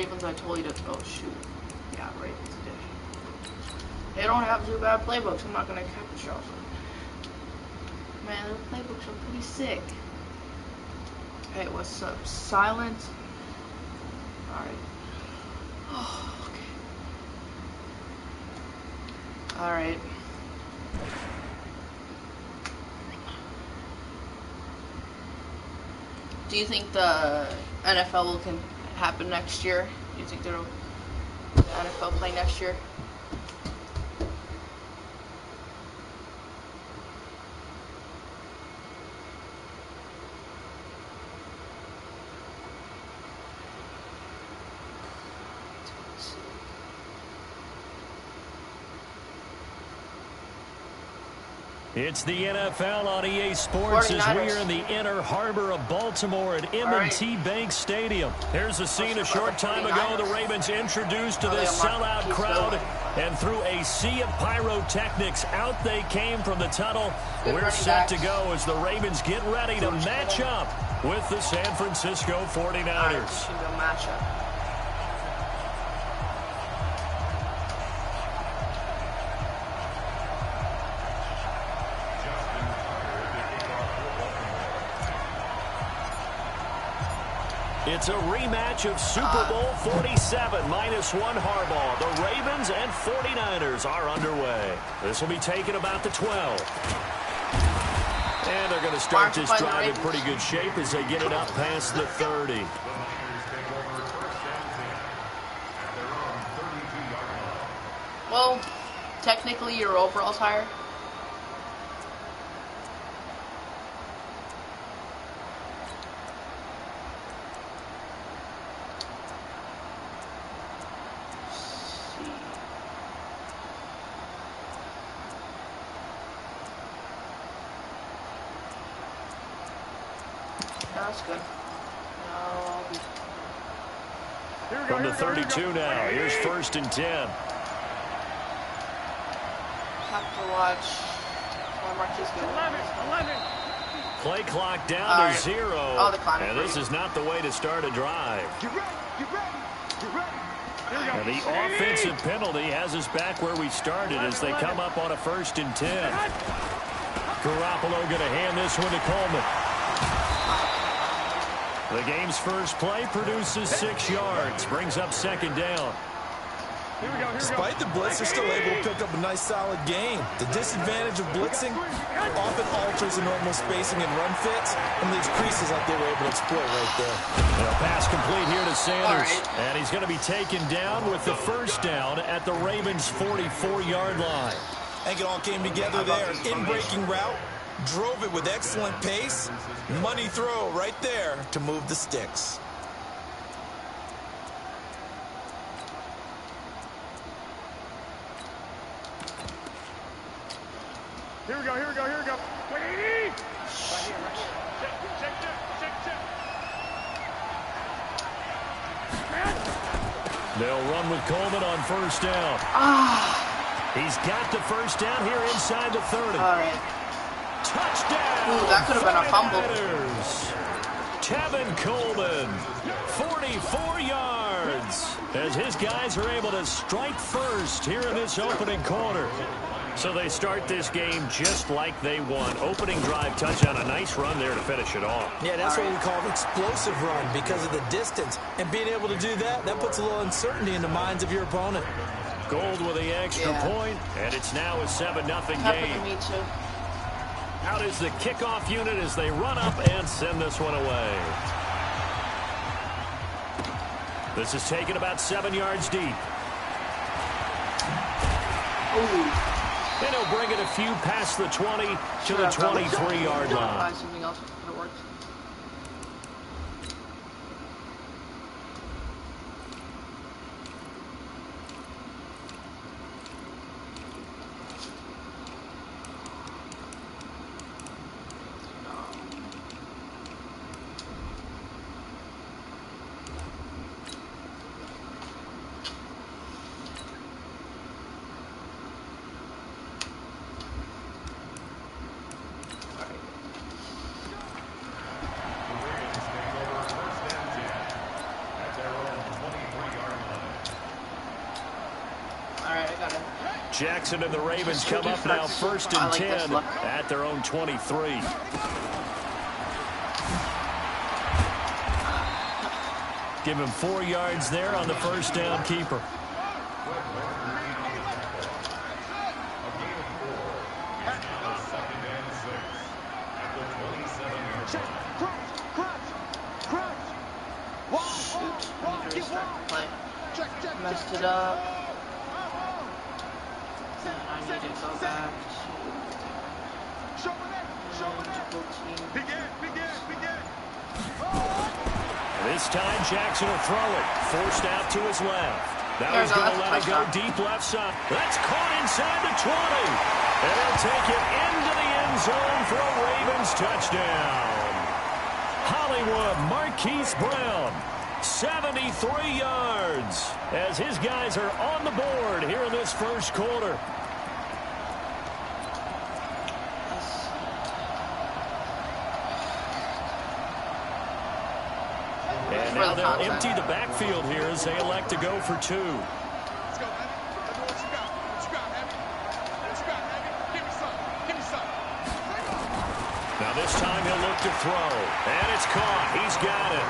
Ravens, I told you to. Oh shoot. Yeah, Ravens edition. They don't have too bad playbooks. I'm not gonna catch y'all. Man, their playbooks are pretty sick. Hey, what's up? Silent. Alright. Oh, okay. Alright. Do you think the NFL can happen next year? Do you think the NFL play next year? It's the NFL on EA Sports as we are in the inner harbor of Baltimore at M&T Bank Stadium. Here's a scene a short time ago. The Ravens introduced to this sellout crowd, and through a sea of pyrotechnics, out they came from the tunnel. We're set to go as the Ravens get ready to match up with the San Francisco 49ers. It's a rematch of Super Bowl 47 -1 Harbaugh. The Ravens and 49ers are underway. This will be taken about the 12. And they're going to start this drive in pretty good shape as they get it up past the 30. Well, technically your overall's higher. That's good. From the 32 now. Here's 1st and 10. Have to watch. Play clock down to 0. Oh, the clock. And this is not the way to start a drive. And the offensive penalty has us back where we started as they come up on a 1st and 10. Garoppolo going to hand this one to Coleman. The game's first play produces 6 yards, brings up 2nd down. Despite the blitz, they're still able to pick up a nice, solid gain. The disadvantage of blitzing often alters the normal spacing and run fits and leaves creases like they were able to exploit right there. A pass complete here to Sanders. And he's going to be taken down with the 1st down at the Ravens' 44-yard line. I think it all came together there. In-breaking route. Drove it with excellent pace. Money throw right there to move the sticks. Here we go. Wait. They'll run with Coleman on 1st down. He's got the 1st down here inside the 30. All right. Touchdown! Ooh, that could have been a fumble. Tevin Coleman, 44 yards, as his guys are able to strike first here in this opening quarter. So they start this game just like they won. Opening drive touchdown, a nice run there to finish it off. Yeah, that's what we call an explosive run because of the distance. And being able to do that, that puts a little uncertainty in the minds of your opponent. Gold with the extra point, and it's now a 7-0 game. Happened to me too. Out is the kickoff unit as they run up and send this one away. This is taken about 7 yards deep. Ooh. And he'll bring it a few past the 20 to the 23-yard line. Something else that works. Jackson and the Ravens come up now 1st and 10 at their own 23. Give him 4 yards there on the first down keeper. Messed it up. And I need to go back This time Jackson will throw it. Forced out to his left. Now he's going to let it go deep left side. That's caught inside the 20. And he'll take it into the end zone for a Ravens touchdown. Hollywood Marquise Brown. 73 yards as his guys are on the board here in this first quarter. And now they'll empty the backfield here as they elect to go for 2. Now this time he'll look to throw. And it's caught. He's got it.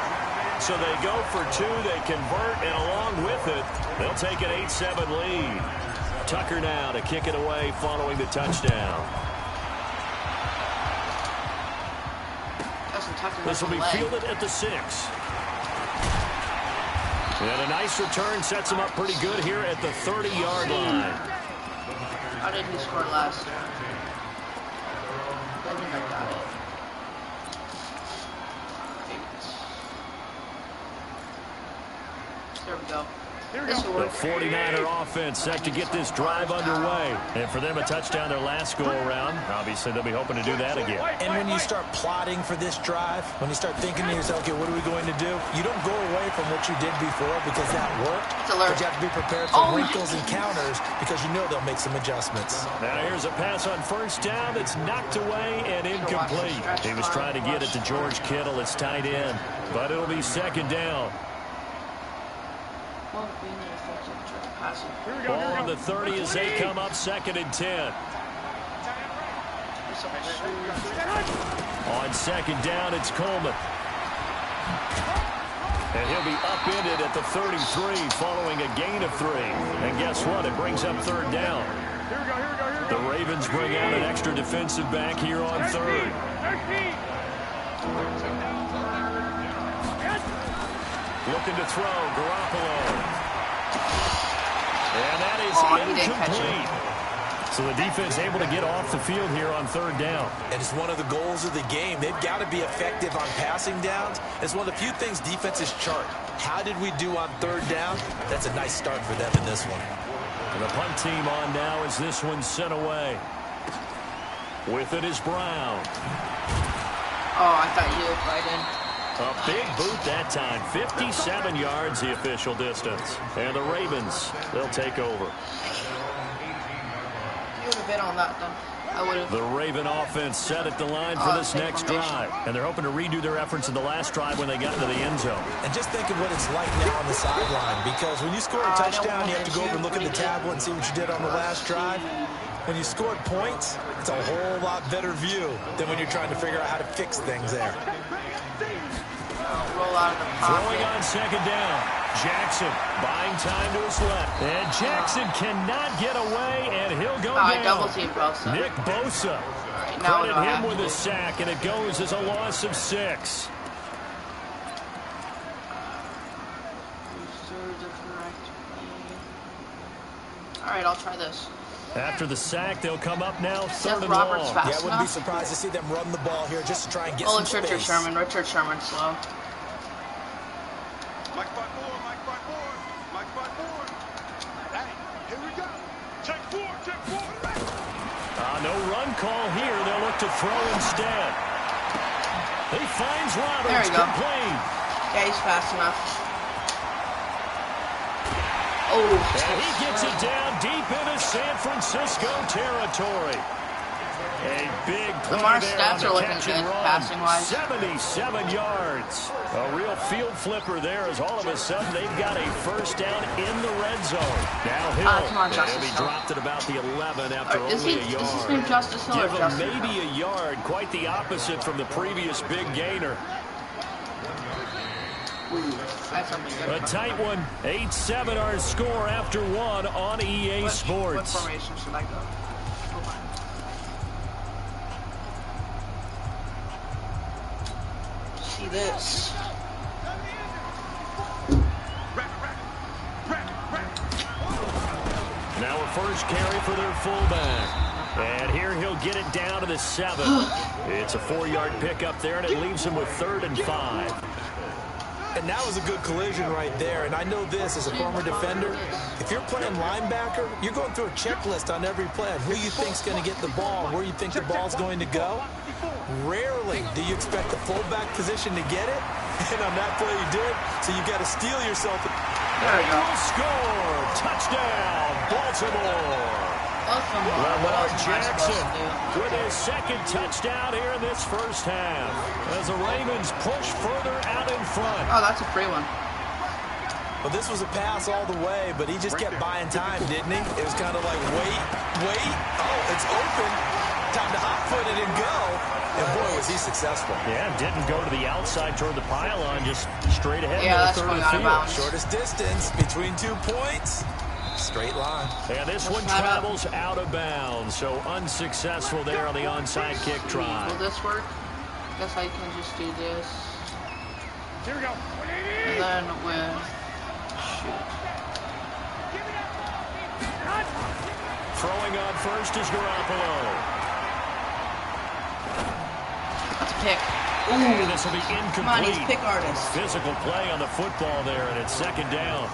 So they go for 2, they convert, and along with it, they'll take an 8-7 lead. Tucker now to kick it away following the touchdown. This will be fielded at the 6. And a nice return sets him up pretty good here at the 30-yard line. How did he score last? I think I got it. There we go. The 49er offense set to get this drive underway. And for them, a touchdown their last go-around. Obviously, they'll be hoping to do that again. And when you start plotting for this drive, when you start thinking to yourself, okay, what are we going to do? You don't go away from what you did before because that worked. But you have to be prepared for wrinkles and counters because you know they'll make some adjustments. Now here's a pass on first down that's knocked away and incomplete. He was trying to get it to George Kittle. It's tight end. But it'll be second down. Ball on the 30 as they come up 2nd and 10. On 2nd down, it's Coleman. And he'll be upended at the 33 following a gain of 3. And guess what? It brings up 3rd down. The Ravens bring out an extra defensive back here on 3rd. Looking to throw, Garoppolo. And that is incomplete. So the defense able to get off the field here on 3rd down. And it's one of the goals of the game. They've got to be effective on passing downs. It's one of the few things defenses chart. How did we do on 3rd down? That's a nice start for them in this one. And the punt team on now as this one's sent away. With it is Brown. Oh, I thought you looked right in. A big boot that time. 57 yards the official distance. And the Ravens, they'll take over. You would have been on that then. I would have. The Raven offense set at the line for this next drive. And they're hoping to redo their efforts in the last drive when they got into the end zone. And just think of what it's like now on the sideline. Because when you score a touchdown, you have to go over and look at the tablet and see what you did on the last drive. When you scored points, it's a whole lot better view than when you're trying to figure out how to fix things there. Roll out of the pocket. Throwing on 2nd down. Jackson buying time to his left. And Jackson cannot get away, and he'll go down. Double team Bosa. Nick Bosa. Credit him with a sack, and it goes as a loss of 6. All right, I'll try this. After the sack, they'll come up now 3rd and Roberts long. fast Yeah, I wouldn't be surprised to see them run the ball here just to try and get some space. Richard Sherman. Richard Sherman slow. Mike by four. Hey, here we go. Check 4. No run call here. They'll look to throw instead. He finds Roberts. Complete. Yeah, he's fast enough. Oh, and he gets it down deep into San Francisco territory. A big play Lamar's there stats on are the looking catch good, and run. passing-wise. 77 yards. A real field flipper there as all of a sudden they've got a first down in the red zone. Now Hill. Come on, Justice He'll be Hill. dropped at about the 11 after only a yard. Is his name Justice Hill or Give him Justin maybe Hill? a yard. Quite the opposite from the previous big gainer. That's something good. A tight one. 8-7 our score after one on EA Sports. What formation should I go? See this. Now a first carry for their fullback. And here he'll get it down to the 7. It's a 4-yard pickup there, and it leaves him with 3rd and 5. And that was a good collision right there. And I know this as a former defender. If you're playing linebacker, you're going through a checklist on every play of who you think's going to get the ball, where you think the ball's going to go. Rarely do you expect the fullback position to get it. And on that play you did. So you got to steel yourself. There we go. Score! Touchdown, Baltimore! Lamar Jackson with his second touchdown here in this first half as the Ravens push further out in front. Oh, that's a free one. Well, this was a pass all the way, but he just kept buying time, didn't he? It was kind of like, wait. Oh, it's open. Time to hot-foot it and go. And, boy, was he successful. Yeah, didn't go to the outside toward the pylon, just straight ahead. Yeah, that's third going of out of field. bounds. Shortest distance between 2 points. Straight line. And this one travels out of bounds, so unsuccessful there on the onside kick try. Will this work? Guess I can just do this. Here we go. And then with... Shoot. Throwing on first is Garoppolo. That's a pick. And Ooh. this will be incomplete. Come on, he's pick artist. Physical play on the football there, and it's 2nd down.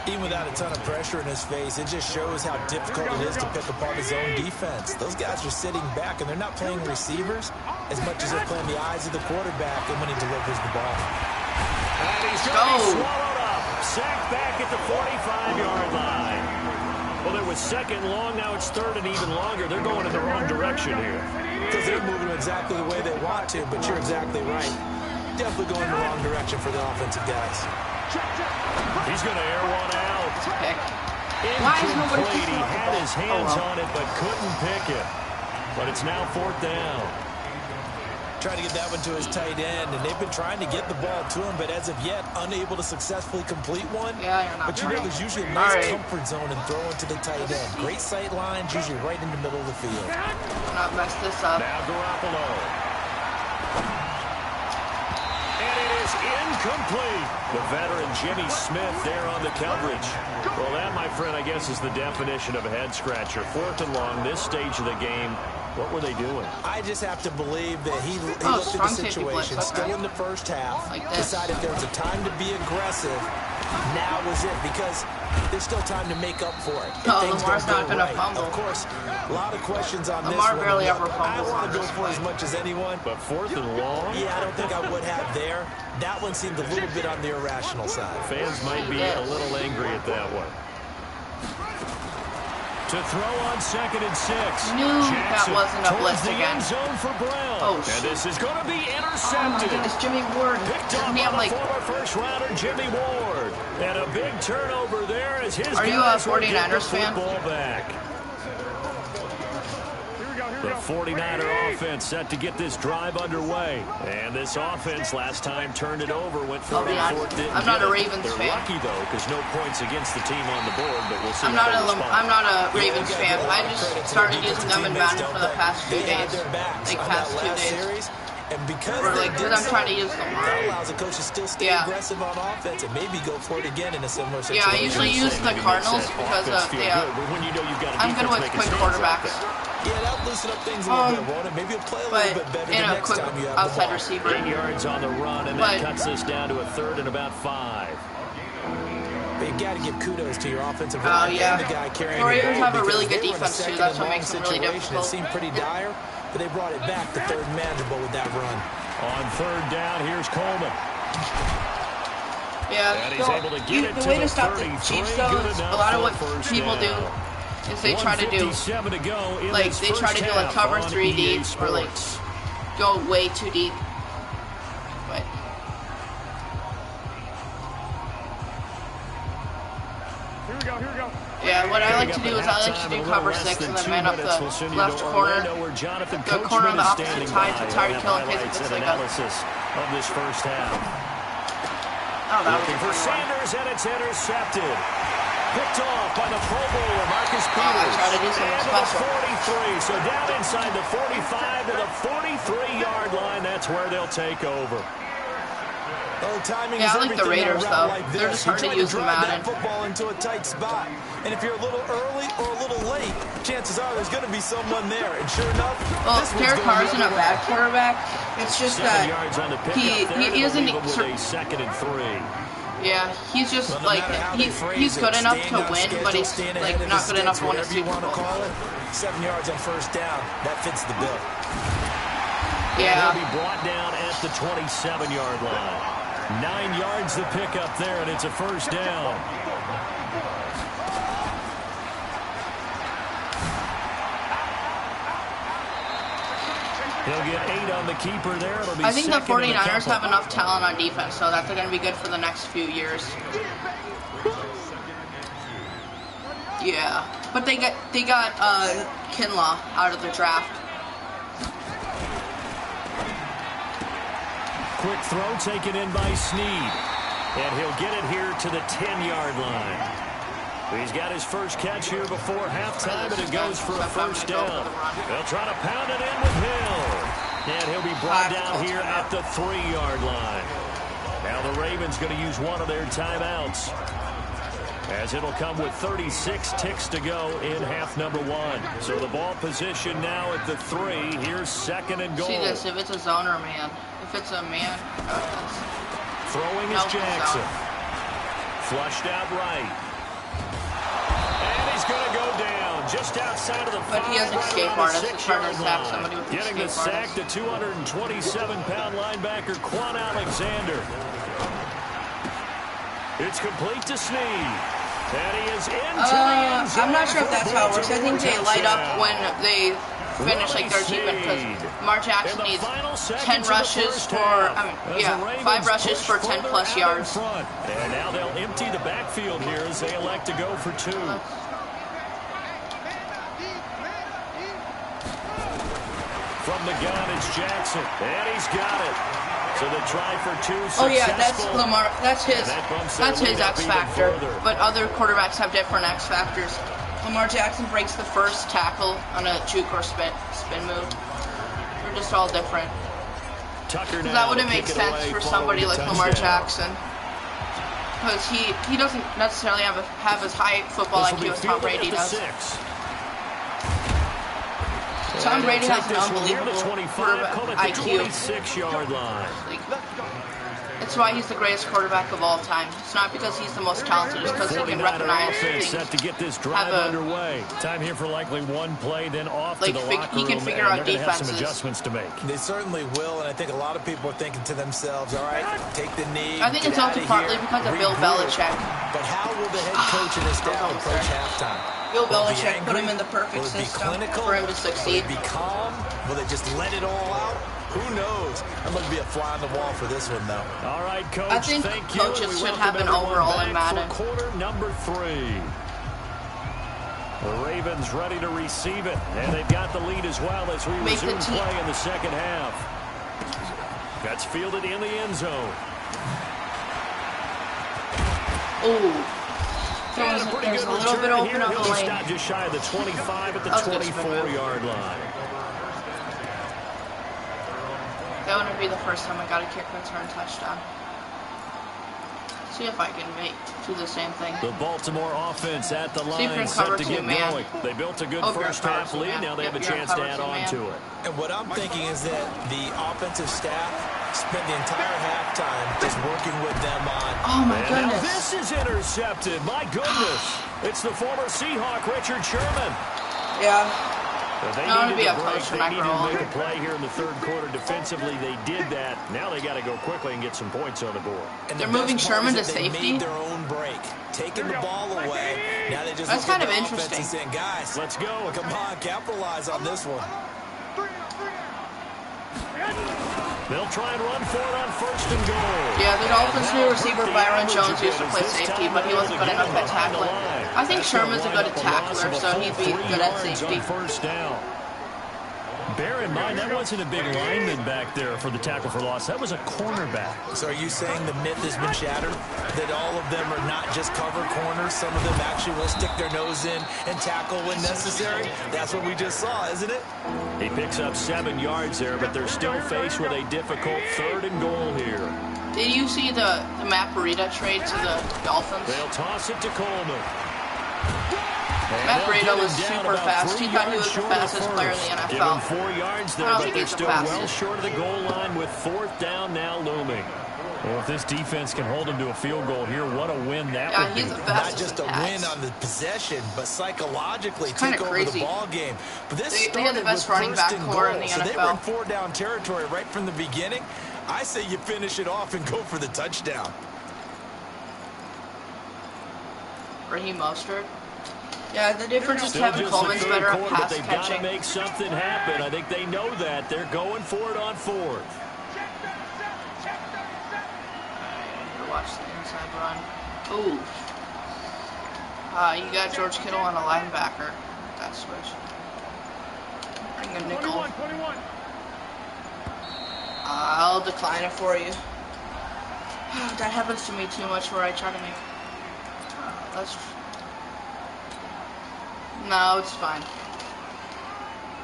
Even without a ton of pressure in his face, it just shows how difficult it is to pick apart his own defense. Those guys are sitting back, and they're not playing receivers as much as they're playing the eyes of the quarterback and when he delivers the ball. And he's going to be swallowed up. Sacked back at the 45-yard line. Well, it was 2nd long. Now it's 3rd and even longer. They're going in the wrong direction here. Because they're moving exactly the way they want to, but you're exactly right. Definitely going in the wrong direction for the offensive guys. He's going to air one out. It's a pick. Why is nobody Incomplete. picking He up the had ball? his hands on it, but couldn't pick it. But it's now 4th down. Trying to get that one to his tight end, and they've been trying to get the ball to him, but as of yet, unable to successfully complete one. Yeah, you're not but you know, there's usually a nice comfort zone in throwing to the tight end. Great sight lines, usually right in the middle of the field. Do not mess this up. Now Garoppolo. And it is incomplete. The veteran Jimmy Smith there on the coverage. Well, that, my friend, I guess is the definition of a head-scratcher. 4th and long, this stage of the game. What were they doing? I just have to believe that he looked at the situation, still in the first half, decided there was a time to be aggressive. Now was it, because there's still time to make up for it. Lamar's not going to fumble. Of course, a lot of questions on Lamar this one. barely ever fumbles. I want to go for as much as anyone. But 4th and long? Yeah, I don't think I would have there. That one seemed a little bit on the irrational side. Fans might be a little angry at that one. To throw on 2nd and 6. Knew that wasn't a blitz the again. End zone for Brown. Oh, and this is going to be Oh my intercepted. goodness, Jimmy Ward. Picked up by the former first-rounder Jimmy Ward. And a big turnover there as his Are you a guys will get the 49ers fan? football back. The 49er offense set to get this drive underway. And this offense last time turned it over, went for it on 4th. I'm not a Ravens They're fan. lucky, though, because no points against the team on the board, but we'll see I'm how not they respond. I'm not a Ravens fan. I just started using them in Madden for the past few days. Like past 2 days. And because I'm trying to use them. that allows the coach to still stay aggressive on offense and maybe go for it again in a similar situation. Yeah, I usually use the Cardinals because I'm good with quick quarterbacks. Yeah, that'll loosen up things a little bit, won't it? Maybe you'll play a little bit better the next time you have the outside ball. receiver. 8 yards on the run, and that cuts this down to a 3rd and about 5. But you got to give kudos to your offensive line and the guy carrying the ball. The Raiders have a really because good they were in a defense, too. second That's and what long makes them really situation. difficult. It seemed pretty dire, but they brought it back to 3rd and manageable with that run. On 3rd down, here's Coleman. Yeah, And he's able to get it the to way the to stop the 33. Chiefs, though, is a lot of what people do is they try to do, like, they try to do, like, cover 3 deep, or, like, go way too deep. But Here we go. yeah, what I like to do is I like to do cover 6 and then man up the left corner, the corner on the opposite side to Tyreek Hill in case if it's like a... of this first half. Oh, that was Looking a for funny one. Sanders, and it's intercepted. Picked off by the Pro Bowler, Marcus Peters. I tried to do something and special. to the 43, so down inside the 45 to the 43-yard line. That's where they'll take over. Oh, timing Yeah, is I like the everything Raiders, on a route though. like They're this. just hard to You try use in drive Madden. that football into a tight spot, and if you're a little early or a little late, chances are there's going to be someone there. And sure enough, Well, this one's Derek going Carr the isn't a other way. bad quarterback. It's just 7 that yards on the pickup he there. isn't. With a 2nd and 3. Yeah, he's just Well, no like matter how they phrase he's good it, enough staying to on win, schedule, but he's staying like ahead of not the good enough to sticks, win a whatever you Super want to Bowl. call it. 7 yards on first down. That fits the bill. Yeah. He'll be brought down at the 27-yard line. 9 yards the pickup there, and it's a first down. He'll get 8 on the keeper there. It'll be I think the second and a 49ers have couple. enough talent on defense, so that's going to be good for the next few years. Yeah, but they got Kinlaw out of the draft. Quick throw taken in by Snead. And he'll get it here to the 10-yard line. He's got his first catch here before halftime, and it goes for a first down. They'll try to pound it in with Hill. And he'll be brought down here at the 3-yard line. Now the Ravens going to use one of their timeouts, as it'll come with 36 ticks to go in half number 1. So the ball position now at the 3. Here's 2nd and goal. See this, if it's a zone or a man. If it's a man, throwing is Jackson. Flushed out right. And he's going to go down just outside of the 5. But he has an escape artist. It's hard to sack somebody with an Getting the escape sack, the 227-pound linebacker, Quan Alexander. It's complete to Snead. And he is into the end zone. I'm not sure if that's how it works. I think they light up when they finish like their deep because Lamar Jackson needs 10 rushes for 5 rushes for 10 plus yards. And now they'll empty the backfield here as they elect to go for 2. From the gun, it's Jackson, and he's got it. So the try for 2 successful. Oh yeah, that's Lamar. That's his X factor. But other quarterbacks have different X factors. Lamar Jackson breaks the first tackle on a juke or spin move. They're just all different. Tucker now That wouldn't make sense for somebody like Lamar Jackson, because he doesn't necessarily have as high football IQ as Tom Brady does. Tom Brady has an unbelievable quarterback IQ. 26-yard line. That's why he's the greatest quarterback of all time. It's not because he's the most talented, it's because he can recognize things. Set to get this drive underway. Time here for likely one play, then off to the locker room. He can figure out defenses. Have some adjustments to make. They certainly will, and I think a lot of people are thinking to themselves, all right, take the knee. I think it's also partly because of Bill Belichick. But how will the head coach and his staff approach halftime? Bill Belichick put him in the perfect system for him to succeed. Will it be calm? Will they just let it all out? Who knows? I'm going to be a fly on the wall for this one, though. All right, Coach. I think coaches should have an overall in Madden. Quarter number 3. The Ravens ready to receive it, and they've got the lead as well as we resume play in the second half. That's fielded in the end zone. Ooh. There's a little bit open up the lane. Stop just shy of the 25 at the 24-yard line. That wouldn't be the first time I got a kick return touchdown. See if I can do the same thing. The Baltimore offense at the line set to get going. They built a good first half lead. Now they have a chance to add on to it. And what I'm thinking is that the offensive staff spent the entire halftime just working with them on. Oh my goodness. Now this is intercepted. My goodness. It's the former Seahawk, Richard Sherman. Yeah. No, it'd be a close They needed roll. to make a play here in the third quarter. Defensively, they did that. Now they got to go quickly and get some points on the board. And they're moving Sherman to safety. They made their own break, taking the ball away. Now they just That's look kind at of the interesting. offense and saying, guys, let's go. Come on, capitalize on this one. They'll try and run for it on first and goal. Yeah, the Dolphins' new receiver Byron Jones used to play safety, but he wasn't good enough at tackling. I think Sherman's a good tackler, so he'd be good at safety. First down. Bear in mind, that wasn't a big lineman back there for the tackle for loss. That was a cornerback. So are you saying the myth has been shattered? That all of them are not just cover corners? Some of them actually will stick their nose in and tackle when necessary? That's what we just saw, isn't it? He picks up 7 yards there, but they're still faced with a difficult third and goal here. Did you see the Matt Breida trade to the Dolphins? They'll toss it to Coleman. Matt Breida was super fast. He thought he was the fastest player in the NFL. Give him 4 yards there, but they're still well short of the goal line with 4th down now looming. Well, if this defense can hold him to a field goal here, what a win that would be. He's the fastest. Not just a win on the possession, but psychologically take over crazy. the ball game. But this they had the best running back core in the so NFL. they were in 4-down territory right from the beginning. I say you finish it off and go for the touchdown. Raheem Mostert. Yeah, the difference is Kevin Coleman's better at pass they've catching. Got to make something happen. I think they know that. They're going for it on 4th. Watch the inside run. Ooh. You got George Kittle on a linebacker. That switch. Bring a nickel. 21. I'll decline it for you. That happens to me too much where I try to make... No, it's fine.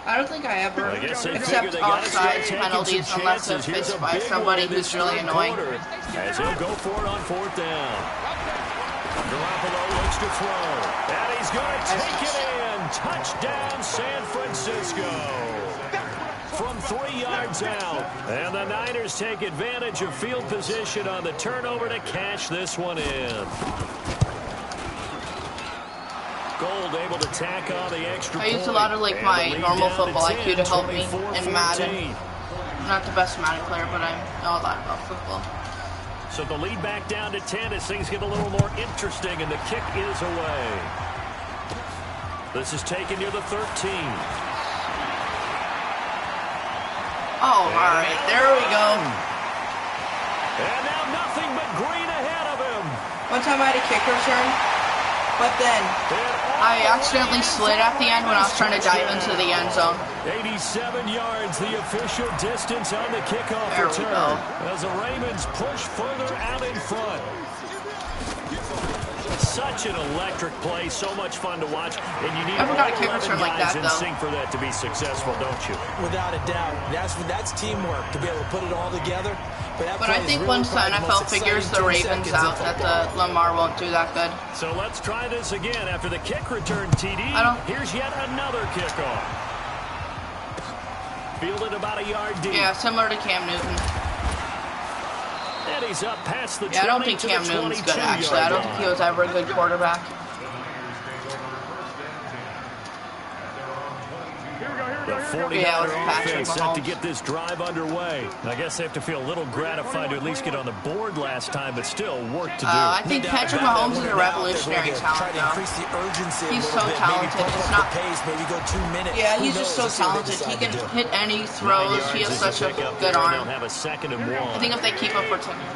I don't think I ever accept offside penalties unless they're faced by somebody who's really annoying. As he'll go for it on 4th down. Garoppolo looks to throw. And he's going to take it in. Touchdown, San Francisco. From 3 yards out. And the Niners take advantage of field position on the turnover to cash this one in. Gold able to tack on the extra I use a lot of like my normal football IQ to help me in Madden. I'm not the best Madden player, but I know a lot about football. So the lead back down to 10 as things get a little more interesting, and the kick is away. This is taken near the 13. Oh, all right, there we go. And now nothing but green ahead of him. One time I had a kick return, but then I accidentally slid at the end when I was trying to dive into the end zone. 87 yards, the official distance on the kickoff return. As the Ravens push further out in front. Such an electric play, so much fun to watch, and you need never got a kick return like that, in sync for that to be successful, don't you? Without a doubt. That's teamwork to be able to put it all together. But I think once the NFL figures the Ravens out, that the Lamar won't do that good. So let's try this again after the kick return, TD. Here's yet another kickoff. Fielded about a yard deep. Yeah, similar to Cam Newton. And he's up past the 20 I don't think Cam Newton's good, actually. I don't think he was ever a good quarterback. The 49er offense set to get this drive underway. I guess they have to feel a little gratified to at least get on the board last time, but still work to do. I think Patrick Mahomes is a revolutionary talent, though. He's so talented. It's not... Maybe go 2 minutes. Yeah, he's just so talented. He can hit any throws. He has such a good arm. Have a 2nd and 1. I think if they keep him for 10 years.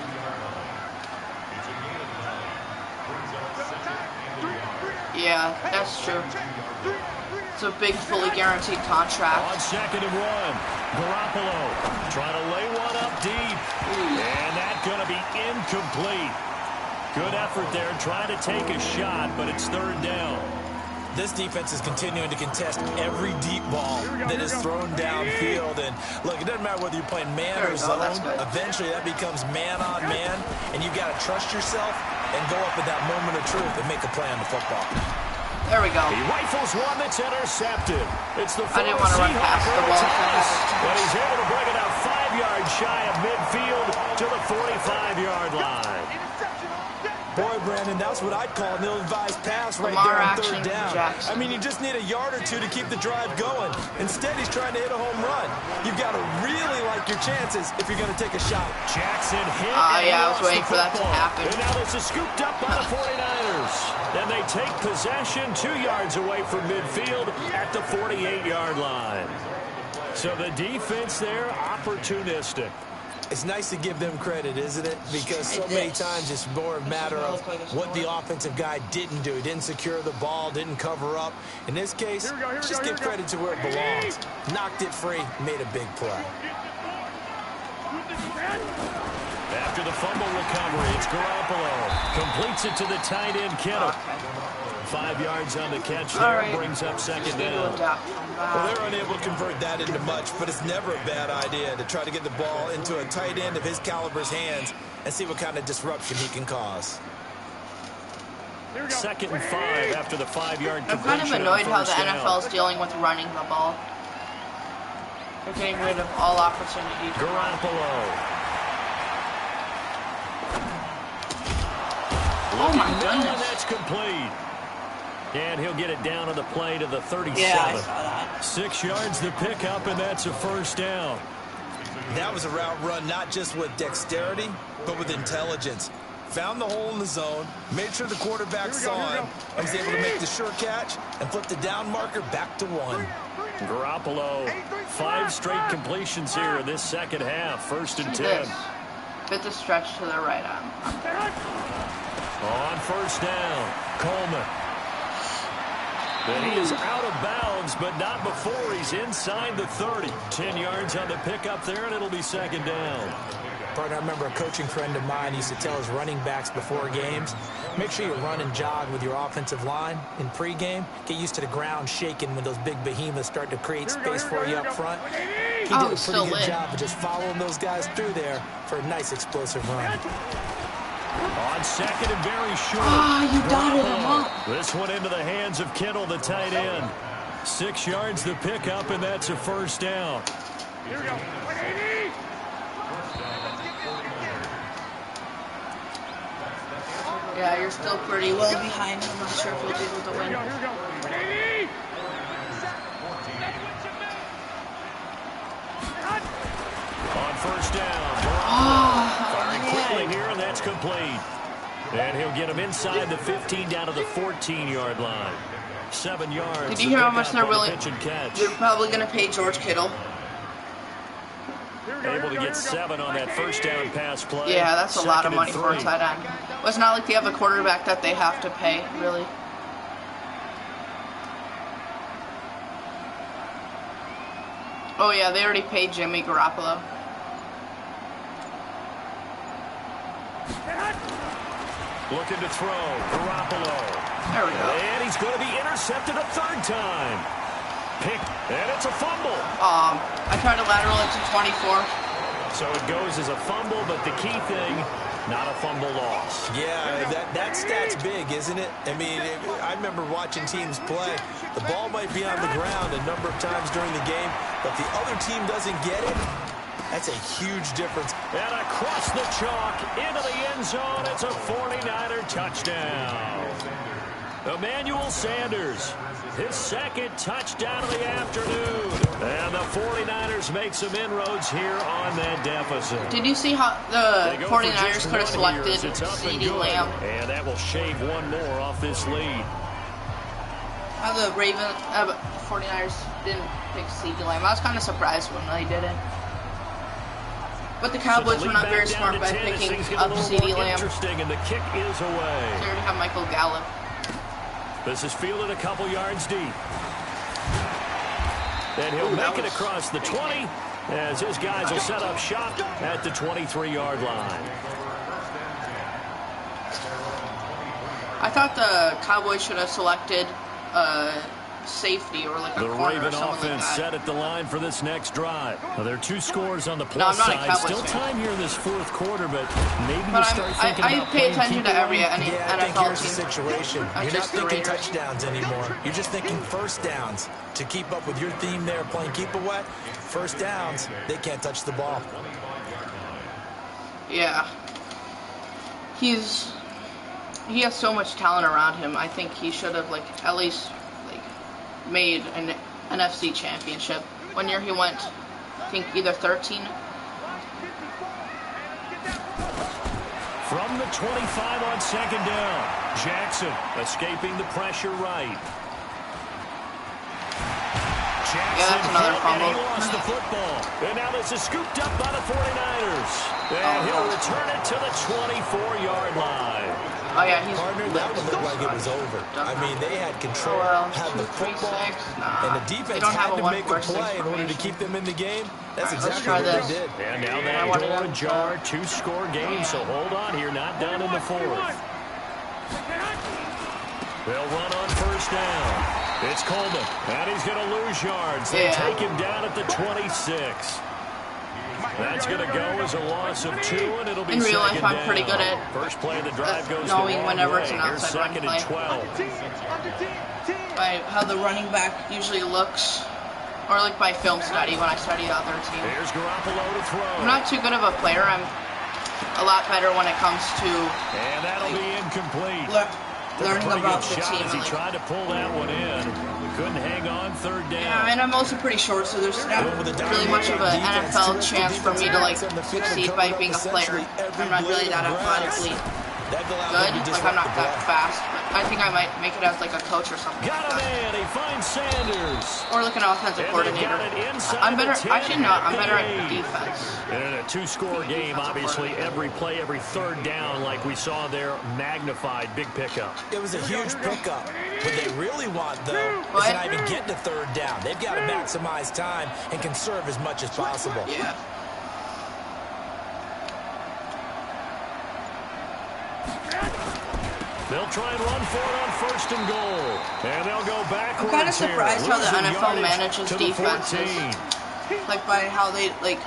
Yeah, that's true. It's a big, fully guaranteed contract. On 2nd and 1, Garoppolo trying to lay one up deep. And that's going to be incomplete. Good effort there, trying to take a shot, but it's 3rd down. This defense is continuing to contest every deep ball that is thrown downfield. And look, it doesn't matter whether you're playing man or zone. Eventually, that becomes man on man, and you got to trust yourself and go up at that moment of truth and make a play on the football. There we go. He rifles one that's intercepted. It's the I didn't want to run past the wall. But he's able to bring it out 5 yards shy of midfield to the 45-yard line. Boy, Brandon, that's what I'd call an ill-advised pass right Lamar there on action third down. Jackson. I mean, you just need a yard or two to keep the drive going. Instead, he's trying to hit a home run. You've got to really like your chances if you're going to take a shot. Jackson hit. Yeah, I was waiting for that to happen. And now this is scooped up by the 49ers. And they take possession 2 yards away from midfield at the 48-yard line. So the defense there, opportunistic. It's nice to give them credit, isn't it? Because so many times it's more a matter of what the offensive guy didn't do. He didn't secure the ball, didn't cover up. In this case, just give credit to where it belongs. Knocked it free, made a big play. After the fumble recovery, it's Garoppolo. Completes it to the tight end, Kittle. 5 yards on the catch there, brings up second down. Well, they're unable to convert that into much, but it's never a bad idea to try to get the ball into a tight end of his caliber's hands and see what kind of disruption he can cause. 2nd and 5 after the 5-yard completion. I'm kind of annoyed how the down. NFL is dealing with running the ball. They're getting rid of all opportunity. Garoppolo. Oh my goodness. And that's complete. And he'll get it down on the play to the 37. Yeah, I saw that. 6 yards the pickup, and that's a first down. That was a route run not just with dexterity, but with intelligence. Found the hole in the zone, made sure the quarterback saw him, and was able to make the sure catch and flip the down marker back to 1. Garoppolo, 5 straight completions here in this second half. 1st and 10. Bit the stretch to the right arm. On first down, Coleman. And he is out of bounds, but not before he's inside the 30. 10 yards on the pickup there, and it'll be second down. Partner, I remember a coaching friend of mine used to tell his running backs before games, make sure you run and jog with your offensive line in pregame. Get used to the ground shaking when those big behemoths start to create space for you up front. He did a pretty good job of just following those guys through there for a nice explosive run. On second and very short. You dotted him up. This one into the hands of Kittle, the tight end. 6 yards the pickup, and that's a first down. Here we go. 180. Yeah, you're still pretty well behind. I'm not sure if you'll be able to win. Here we go. 180. On first down. Firing quickly here, and that's complete. And he'll get him inside the 15 down to the 14-yard line. 7 yards. Did you hear how much they're willing? They're probably going to pay George Kittle. Able to get 7 on that first down pass play. Yeah, that's a lot of money 2nd for a and 3. tight end. Well, it's not like they have a quarterback that they have to pay, really. Oh, yeah, they already paid Jimmy Garoppolo. Looking to throw. Garoppolo. There we go. And he's going to be intercepted a 3rd time. Picked. And it's a fumble. I tried to lateral it to 24. So it goes as a fumble, but the key thing, not a fumble loss. Yeah, that stat's big, isn't it? I mean, I remember watching teams play. The ball might be on the ground a number of times during the game, but the other team doesn't get it. That's a huge difference. And across the chalk, into the end zone, it's a 49er touchdown. Emmanuel Sanders, his 2nd touchdown of the afternoon. And the 49ers make some inroads here on that deficit. Did you see how the 49ers could have selected CeeDee Lamb? And that will shave 1 more off this lead. How the 49ers didn't pick CeeDee Lamb. I was kind of surprised when they didn't. But the Cowboys were not very smart by picking up CeeDee Lamb. Interesting, and the kick is away. They already have Michael Gallup. This is fielded a couple yards deep. And he'll make it across the 20 as his guys will set up shop at the 23-yard line. I thought the Cowboys should have selected safety or like a the corner Raven or something offense like that. set at the line for this next drive. Well, there are 2 scores on the No, plus I'm not a side. Cowboys Still fan. time here in this 4th quarter, but maybe you But start thinking I about pay playing attention to keeper every line. Yeah, I think NFL here's the team. situation. Not You're not just the thinking Raiders. touchdowns anymore. You're just thinking first downs. To keep up with your theme there, playing keep it wet, first downs, they can't touch the ball. Yeah. he has so much talent around him. I think he should have like at least like made an NFC championship. One year he went, I think either 13. From the 25 on second down, Jackson escaping the pressure right. Jackson that's another fumble. And he lost the football. And now this is scooped up by the 49ers. And he'll return it to the 24-yard line. Oh, yeah, he's Partner, that one looked like it was over. I mean, they had control, had the football, and the defense had to make a play in order to keep them in the game. That's exactly what they did. And now that door ajar, 2-score game, so hold on here, not done in the fourth. They'll run on first down. It's Coleman, and he's going to lose yards. They take him down at the 26. That's going to go as a loss of 2, and it'll be in real life, second I'm down. pretty good at First play of the drive goes knowing the whenever way. it's an outside run play. 12. By how the running back usually looks, or like by film study when I study the other team. Here's Garoppolo to throw. I'm not too good of a player. I'm a lot better when it comes to and that'll be incomplete. Learning about the team. He tried to pull that one in. Couldn't hang on third down. Yeah, and I'm also pretty short, so there's not really much of an NFL chance for me to like succeed by being a player. I'm not really that athletically good. Like I'm not that fast, but I think I might make it as like a coach or something. Got like him in. He finds Sanders. Or like an offensive coordinator. I'm better. Actually, not. I'm better at defense. And in a 2-score game, obviously every play, every third down, like we saw there, magnified, big pickup. It was a huge pickup. What they really want, though, is to not even get to third down. They've got to maximize time and conserve as much as possible. Yeah. They'll try and run for it on first and goal. And they'll go backwards. I'm kind of surprised how the NFL manages to defenses. Like by how they like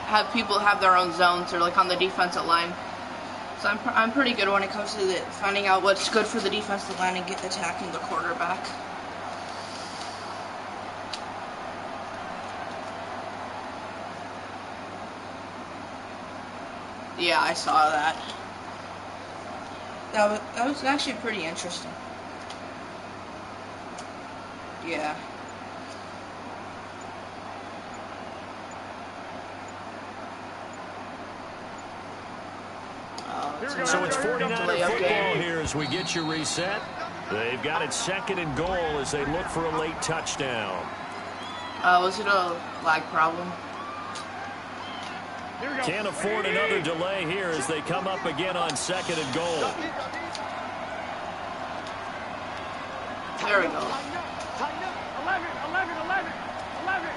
have people have their own zones or like on the defensive line. So I'm pretty good when it comes to finding out what's good for the defensive line and attacking the quarterback. Yeah, I saw that. That was actually pretty interesting. Yeah. So it's 49er football here as we get you reset. They've got it second and goal as they look for a late touchdown. Was it a lag problem? Can't afford another delay here as they come up again on second and goal. There we go. 11.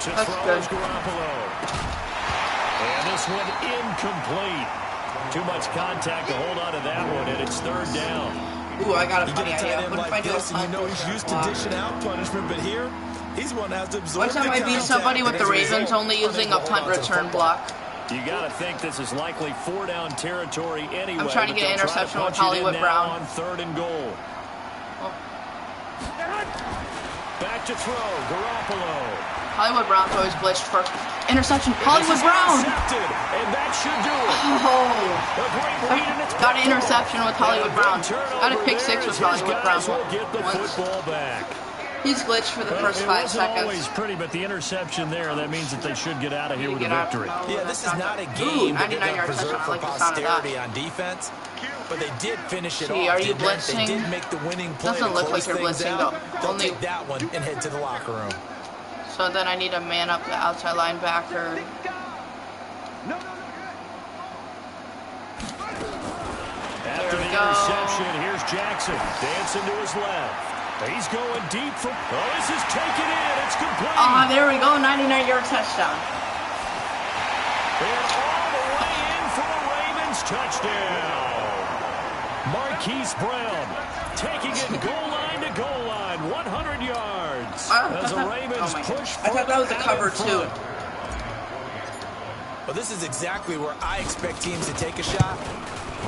That's good. Garoppolo. And this one incomplete. Too much contact to hold on to that one, and it's third down. Ooh, I got a funny idea. What if I do a punt? You know he's used to dishing out punishment, but here, he's one that has to absorb What time I beat somebody with the Ravens only using a punt return block? You got to think this is likely 4-down territory anyway. I'm trying to get an interception with Hollywood Brown. On third and goal. Oh. Back to throw, Garoppolo. Hollywood Brown's always glitched for interception. Hollywood Brown! And that should do it. Oh! Got an interception with Hollywood Brown. Got a pick 6 with Hollywood Brown. Get the football back. He's glitched for the first 5 seconds. It wasn't always pretty, but the interception there, that means that they should get out of here with a victory. Yeah, this is not a game that they're going to preserve for posterity on defense, but they did finish it off. Are you blitzing? They did make the winning play. Doesn't look like you're blitzing, though. They'll take that one and head to the locker room. So then I need to man up the outside linebacker. After the interception, here's Jackson. Dancing to his left. He's going deep for... Oh, this is taken in. It's complete. There we go. 99-yard touchdown. And all the way in for the Ravens touchdown. Marquise Brown taking it goal line to goal line. 100 yards. As the Ravens push I thought that was a cover, too. Well, this is exactly where I expect teams to take a shot.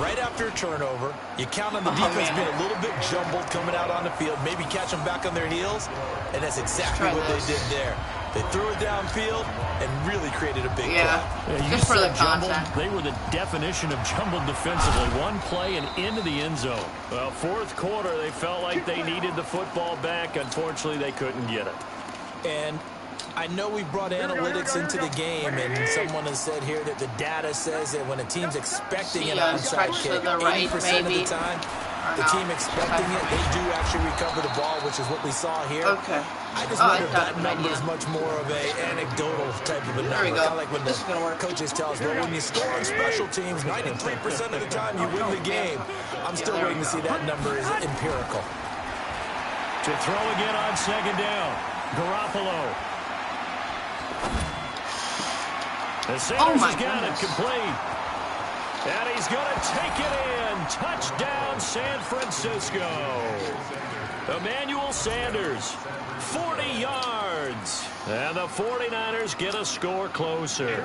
Right after a turnover, you count on the defense being a little bit jumbled coming out on the field, maybe catch them back on their heels, and that's exactly what they did there. They threw it downfield and really created a big play. Yeah, just for the content. They were the definition of jumbled defensively. One play and into the end zone. Well, fourth quarter, they felt like they needed the football back. Unfortunately, they couldn't get it. And I know we brought analytics into the game, and someone has said here that the data says that when a team's expecting an onside kick, 80% of the time, the team expecting it, they do actually recover the ball, which is what we saw here. Okay. I just wonder if that number is much more of a anecdotal type of a number. There we go. Kind of like when the coaches tell us, well, when you score on special teams, 93% of the time you win the game. I'm still waiting to see that number is empirical. To throw again on second down, Garoppolo. The Sanders has got it complete. And he's going to take it in. Touchdown, San Francisco. Emmanuel Sanders, 40 yards. And the 49ers get a score closer.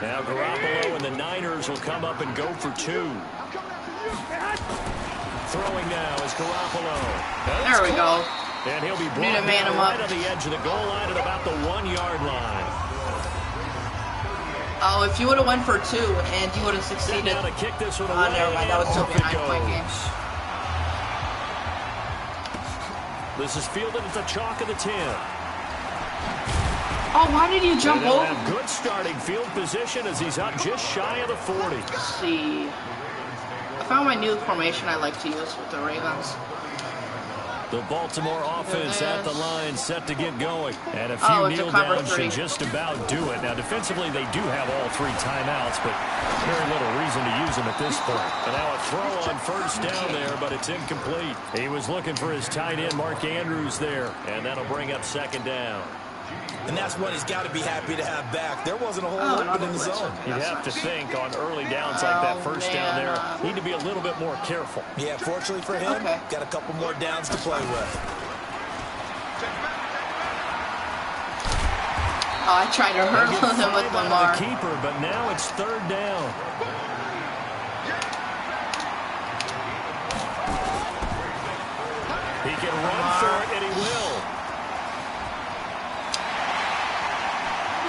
Now Garoppolo and the Niners will come up and go for two. Throwing now is Garoppolo. There we go. And he'll be brought down right on the edge of the goal line at about the 1 yard line. Oh, if you would have went for two and you would have succeeded. To kick this one Oh, never mind. That would still be a 9-point game. This is fielded at the chalk of the 10. Oh, why did you jump over? Good starting field position as he's up just shy of the 40. Let's see. I found my new formation I like to use with the Ravens. The Baltimore offense at the line, set to get going. And a few kneel downs should just about do it. Now, defensively, they do have all three timeouts, but very little reason to use them at this point. And now a throw on first down there, but it's incomplete. He was looking for his tight end, Mark Andrews, there. And that'll bring up second down. And that's what he's got to be happy to have back. There wasn't a whole open in the zone. You'd have to think on early downs like that first down there, need to be a little bit more careful. Yeah, fortunately for him, got a couple more downs to play with. Oh, I tried to hurdle him with Lamar. The keeper, but now it's third down. He can run for it, and he will.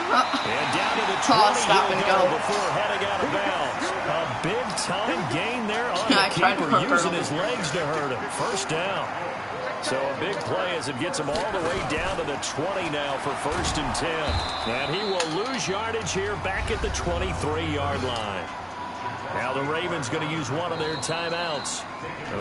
And down to the 20, stop and go before heading out of bounds. A big-time gain there on the keeper, using his legs to hurt him. First down. So a big play as it gets him all the way down to the 20 now for first and 10. And he will lose yardage here back at the 23-yard line. Now the Ravens going to use one of their timeouts.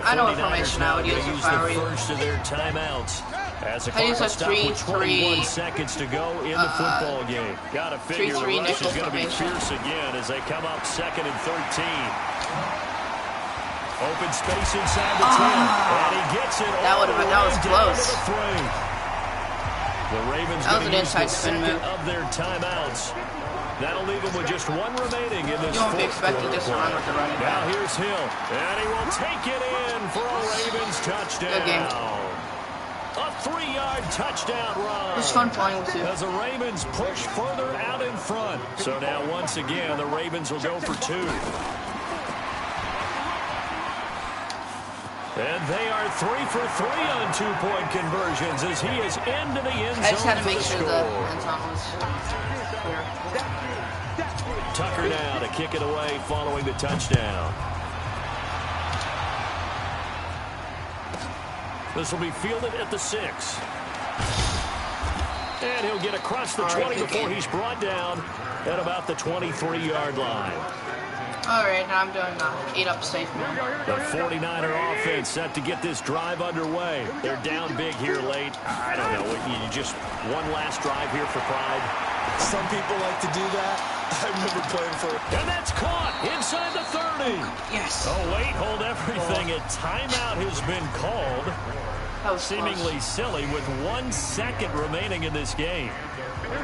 I know what formation I would use if I were you. First of their timeouts. As the I use a stop with 21 seconds to go in the football game. Got to figure the rush is going to be fierce again as they come up second and 13. Open space inside the 10. And he gets it all the way down to the 3. The Ravens going to use the second of their timeouts. That'll leave him with just one remaining in this You won't be expecting just to run with the running back. Now here's Hill. And he will take it in for a Ravens touchdown. Good game. A 3-yard touchdown run. It was fun playing with you. As the Ravens push further out in front. So now once again, the Ravens will go for two. And they are 3 for 3 on 2-point conversions as he is into the end zone. I just had to make sure the end zone was clear. Tucker now to kick it away following the touchdown. This will be fielded at the 6. And he'll get across the 20 before he's brought down at about the 23-yard line. All right, now I'm doing 8-up safe now. The 49er offense set to get this drive underway. They're down big here late. I don't know. You just one last drive here for pride. Some people like to do that. I remember playing for it. And that's caught inside the 30. Yes. Oh, wait, hold everything. A timeout has been called. That was seemingly silly with 1 second remaining in this game.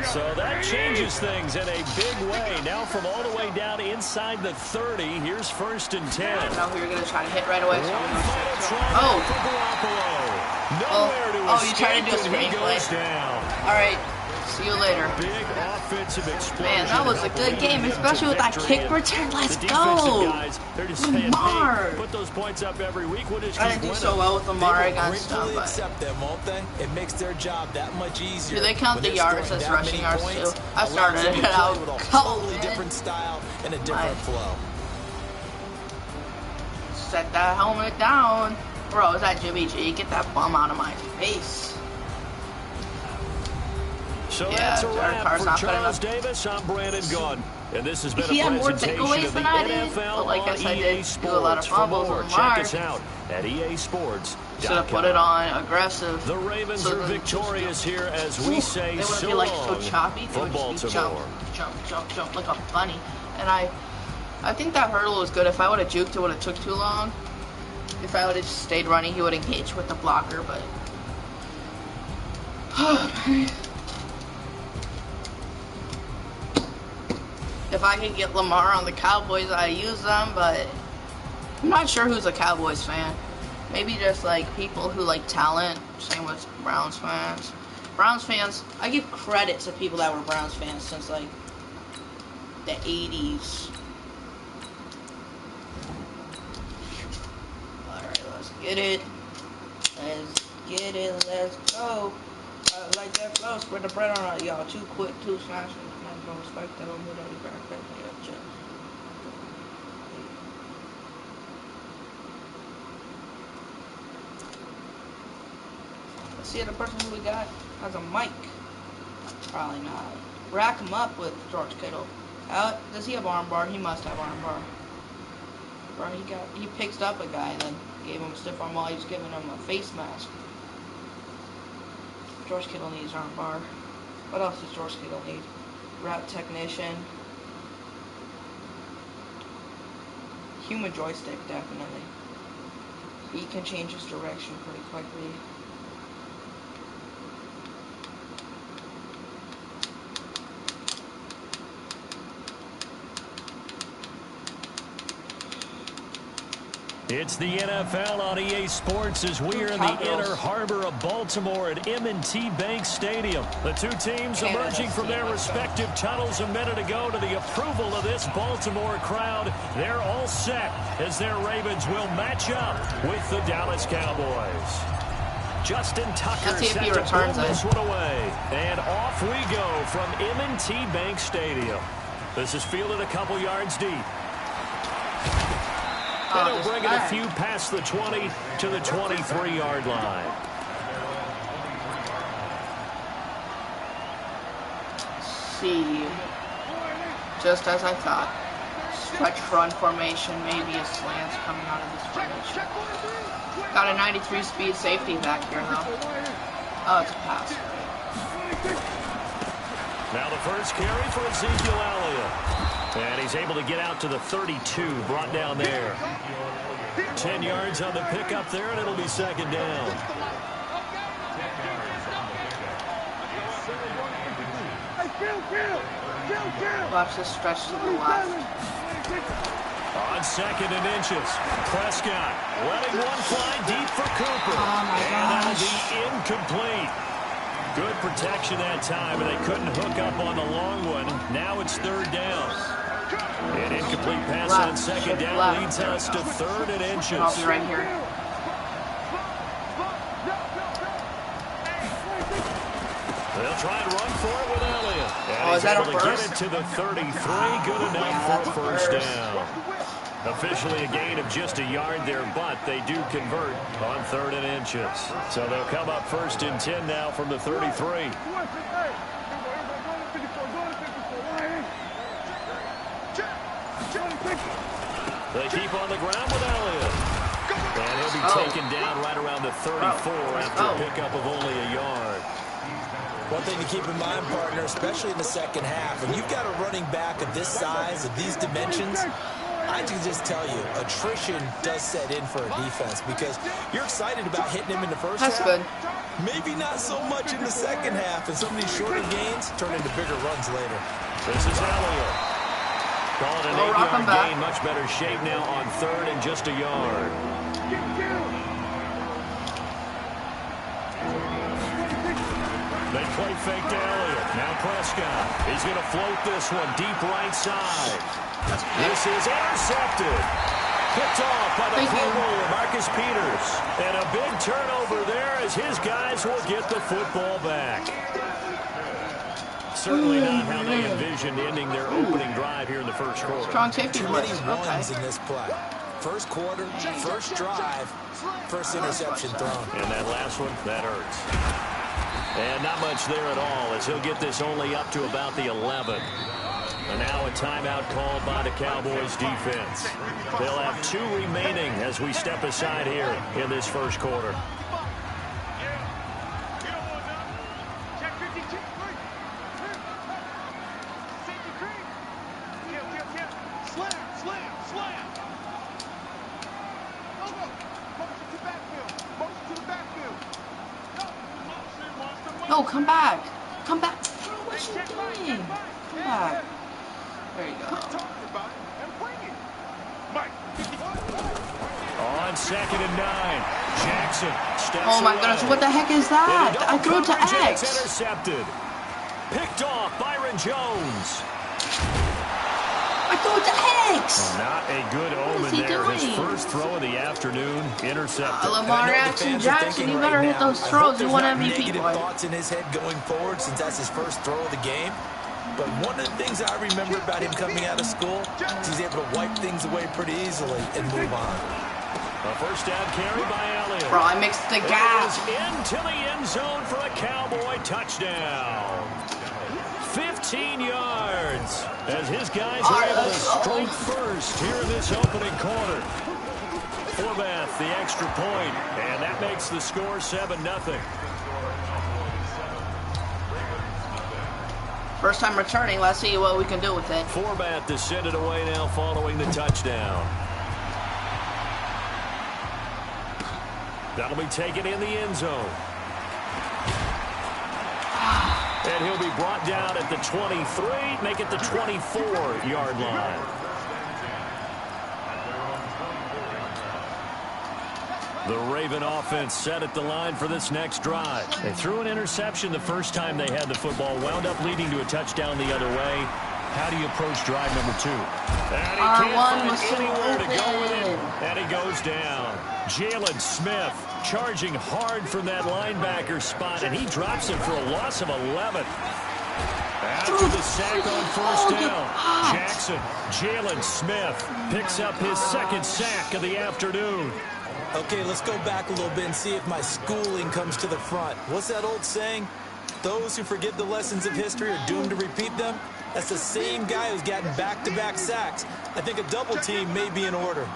So that changes things in a big way. Now from all the way down inside the 30, here's first and 10. I know we were going to try to hit right away. So Oh, you tried to do a screen play. All right. See you later. Big offensive explosion. Man, that was a good game, especially with that kick return. Let's go. Guys, they're just saying, hey, put those points up every week. We'll just I didn't do so well with Lamar against them, but accept them, won't they? It makes their job that much easier. Do they count the yards as rushing yards too? I started it out with a cold, totally different style and a different flow. Set that helmet down. Bro, is that Jimmy G? Get that bum out of my face. So that's a wrap for Charles Davis. I'm Brandon Gunn. And this has been a presentation of the NFL on EA Sports. For more, check us out at easports.com. Should have put it on aggressive. The Ravens are victorious here as we say so long long for Baltimore. Jump like a bunny. And I think that hurdle was good. If I would have juked, it would have took too long. If I would have just stayed running, he would engage with the blocker, but... If I could get Lamar on the Cowboys, I'd use them, but I'm not sure who's a Cowboys fan. Maybe just like people who like talent. Same with Browns fans. Browns fans, I give credit to people that were Browns fans since like the 80s. Alright, let's get it. Let's go. I like that flow. Spread the bread on it, y'all. Too quick, too fast. Don't respect that. I'm gonna be back. Let's see if the person who we got has a mic. Probably not. Rack him up with George Kittle. Does he have armbar? He must have armbar. Bro, he picked up a guy and then gave him a stiff arm while he was giving him a face mask. George Kittle needs armbar. What else does George Kittle need? Route technician. Human joystick, definitely. He can change his direction pretty quickly. It's the NFL on EA Sports as we are in the inner harbor of Baltimore at M&T Bank Stadium. The two teams emerging from their respective tunnels a minute ago to the approval of this Baltimore crowd. They're all set as their Ravens will match up with the Dallas Cowboys. Justin Tucker set to pull this one away. And off we go from M&T Bank Stadium. This is fielded a couple yards deep. And he'll bring it a few past the 20 to the 23-yard line. See, just as I thought. Stretch run formation, maybe a slant's coming out of this formation. Got a 93 speed safety back here, though. Oh, it's a pass. Now the first carry for Ezekiel Elliott. And he's able to get out to the 32, brought down there. 10 yards on the pickup there, and it'll be second down. Watch this stretch to the left. On second and inches, Prescott letting one fly deep for Cooper. And that'll be incomplete. Good protection that time, and they couldn't hook up on the long one. Now it's third down. An incomplete pass on second down leads us to third and inches. I'll be right here. They'll try and run for it with Elliott. And is that able a to first? get it to the 33. Good enough for a first down. Officially a gain of just a yard there, but they do convert on third and inches. So they'll come up first and 10 now from the 33. They keep on the ground with Elliott. And he'll be taken down right around the 34 after a pickup of only a yard. One thing to keep in mind, partner, especially in the second half, when you've got a running back of this size, of these dimensions, I can just tell you, attrition does set in for a defense because you're excited about hitting him in the first half. Good. Maybe not so much in the second half, and some of these shorter gains turn into bigger runs later. This is Elliott. Call it an 8-yard gain. Much better shape now on third and just a yard. They play fake to Elliott. Now Prescott. He's going to float this one deep right side. This is intercepted. Picked off by the Pro Bowler, Marcus Peters. And a big turnover there as his guys will get the football back. Certainly not how they envisioned ending their opening drive here in the first quarter. Strong safety blitz. Too many ones in this play. First quarter, first drive, first interception thrown. And that last one, that hurts. And not much there at all as he'll get this only up to about the 11. And now a timeout called by the Cowboys defense. They'll have 2 remaining as we step aside here in this first quarter. No, come back. Come back. What are you doing? Come back. There you go. On 2nd and 9. Jackson steps Oh my away. goodness, what the heck is that? I threw it to X. Intercepted. Picked off Byron Jones. I threw it to X. Not a good omen there. Doing? His first throw of the afternoon, intercepted. Lamar Jackson, you better hit those throws. You want MVP, negative boy. thoughts in his head going forward since that's his first throw of the game. But one of the things I remember about him coming out of school is he's able to wipe things away pretty easily and move on. A first down carry by Elliott. Bro, I mixed the gap. Into the end zone for a Cowboy touchdown. 15 yards as his guys are able to strike first here in this opening quarter. Forbath, the extra point, and that makes the score 7-0. First time returning. Let's see what we can do with it. Forbath to send it away now following the touchdown. That'll be taken in the end zone. And he'll be brought down at the 23, make it the 24-yard line. The Raven offense set at the line for this next drive. They threw an interception the first time they had the football, wound up leading to a touchdown the other way. How do you approach drive number 2? And he can't find anywhere to go with it. And he goes down. Jalen Smith charging hard from that linebacker spot, and he drops it for a loss of 11. After the sack on first down, Jackson, Jalen Smith picks up his second sack of the afternoon. Okay, let's go back a little bit and see if my schooling comes to the front. What's that old saying? Those who forget the lessons of history are doomed to repeat them. That's the same guy who's gotten back-to-back sacks. I think a double team may be in order.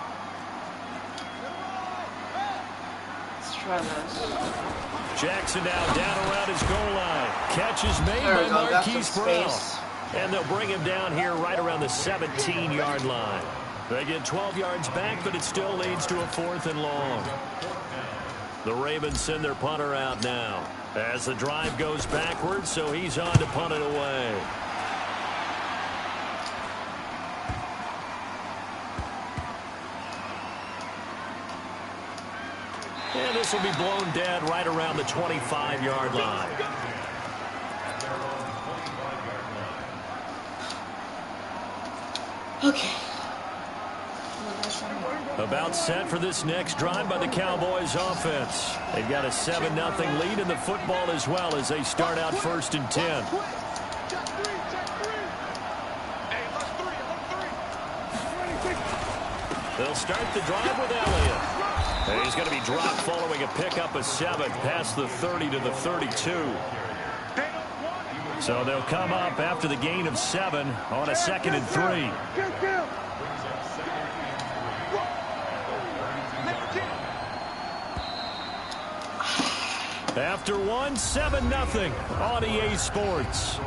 Let's try this. Jackson now down around his goal line. Catch is made by Marquise Brown. And they'll bring him down here right around the 17-yard line. They get 12 yards back, but it still leads to a 4th and long. The Ravens send their punter out now as the drive goes backwards, so he's on to punt it away. And this will be blown dead right around the 25-yard line. Okay. About set for this next drive by the Cowboys offense. They've got a 7-0 lead in the football as well as they start out 1st and 10. They'll start the drive with Elliott. And he's going to be dropped following a pickup of 7 past the 30 to the 32. So they'll come up after the gain of 7 on a 2nd and 3. After 1, 7-0 on EA Sports.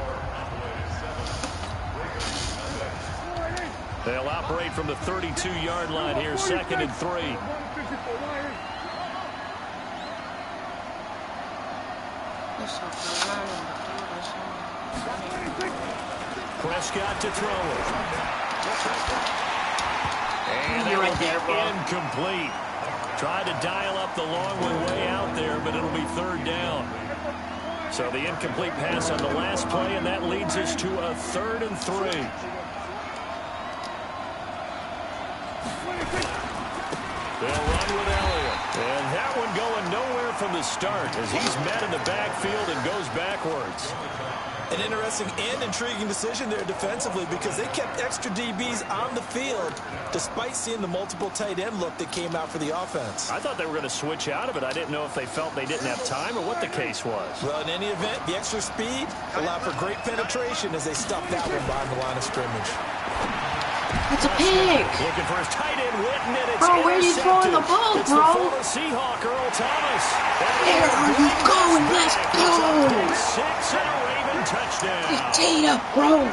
They'll operate from the 32-yard line here, 2nd and 3. Prescott to throw it. And that will be incomplete. Tried to dial up the long one way out there, but it'll be 3rd down. So the incomplete pass on the last play, and that leads us to a 3rd and 3. They'll run with Elliott. And that one going nowhere from the start as he's met in the backfield and goes backwards. An interesting and intriguing decision there defensively because they kept extra DBs on the field despite seeing the multiple tight end look that came out for the offense. I thought they were going to switch out of it. I didn't know if they felt they didn't have time or what the case was. Well, in any event, the extra speed allowed for great penetration as they stuffed that one behind the line of scrimmage. It's a pick. Looking for his tight end, Witten, and it's bro, where are you throwing the ball, it's bro? The former Seahawk, Earl Thomas. Where are you going? Let's go. 6 and a Raven touchdown. Potato, bro.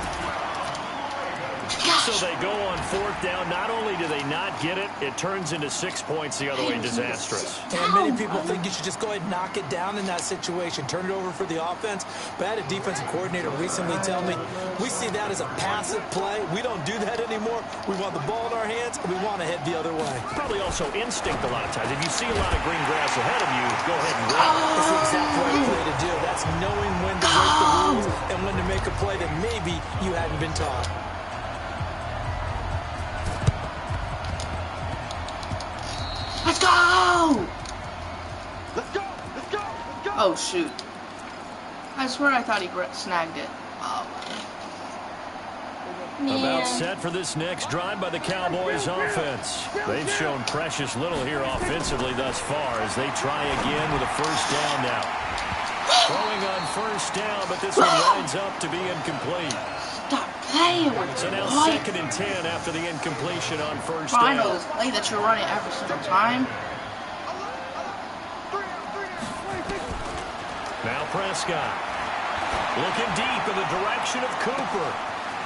So they go on 4th down. Not only do they not get it, it turns into 6 points the other way. Disastrous. And many people think you should just go ahead and knock it down in that situation. Turn it over for the offense. But I had a defensive coordinator recently tell me, we see that as a passive play. We don't do that anymore. We want the ball in our hands, and we want to head the other way. Probably also instinct a lot of times. If you see a lot of green grass ahead of you, go ahead and run. That's the exact right play to do. That's knowing when to break the rules and when to make a play that maybe you hadn't been taught. Let's go! Let's go! Let's go! Let's go! Oh, shoot. I swear I thought he snagged it. Oh. About set for this next drive by the Cowboys offense. They've shown precious little here offensively thus far as they try again with a 1st down now. Throwing on 1st down, but this one winds up to be incomplete. Stop playing with So now boy. 2nd and 10 after the incompletion on 1st Bro, I down. know this play that you're running every single time. Now Prescott. Looking deep in the direction of Cooper.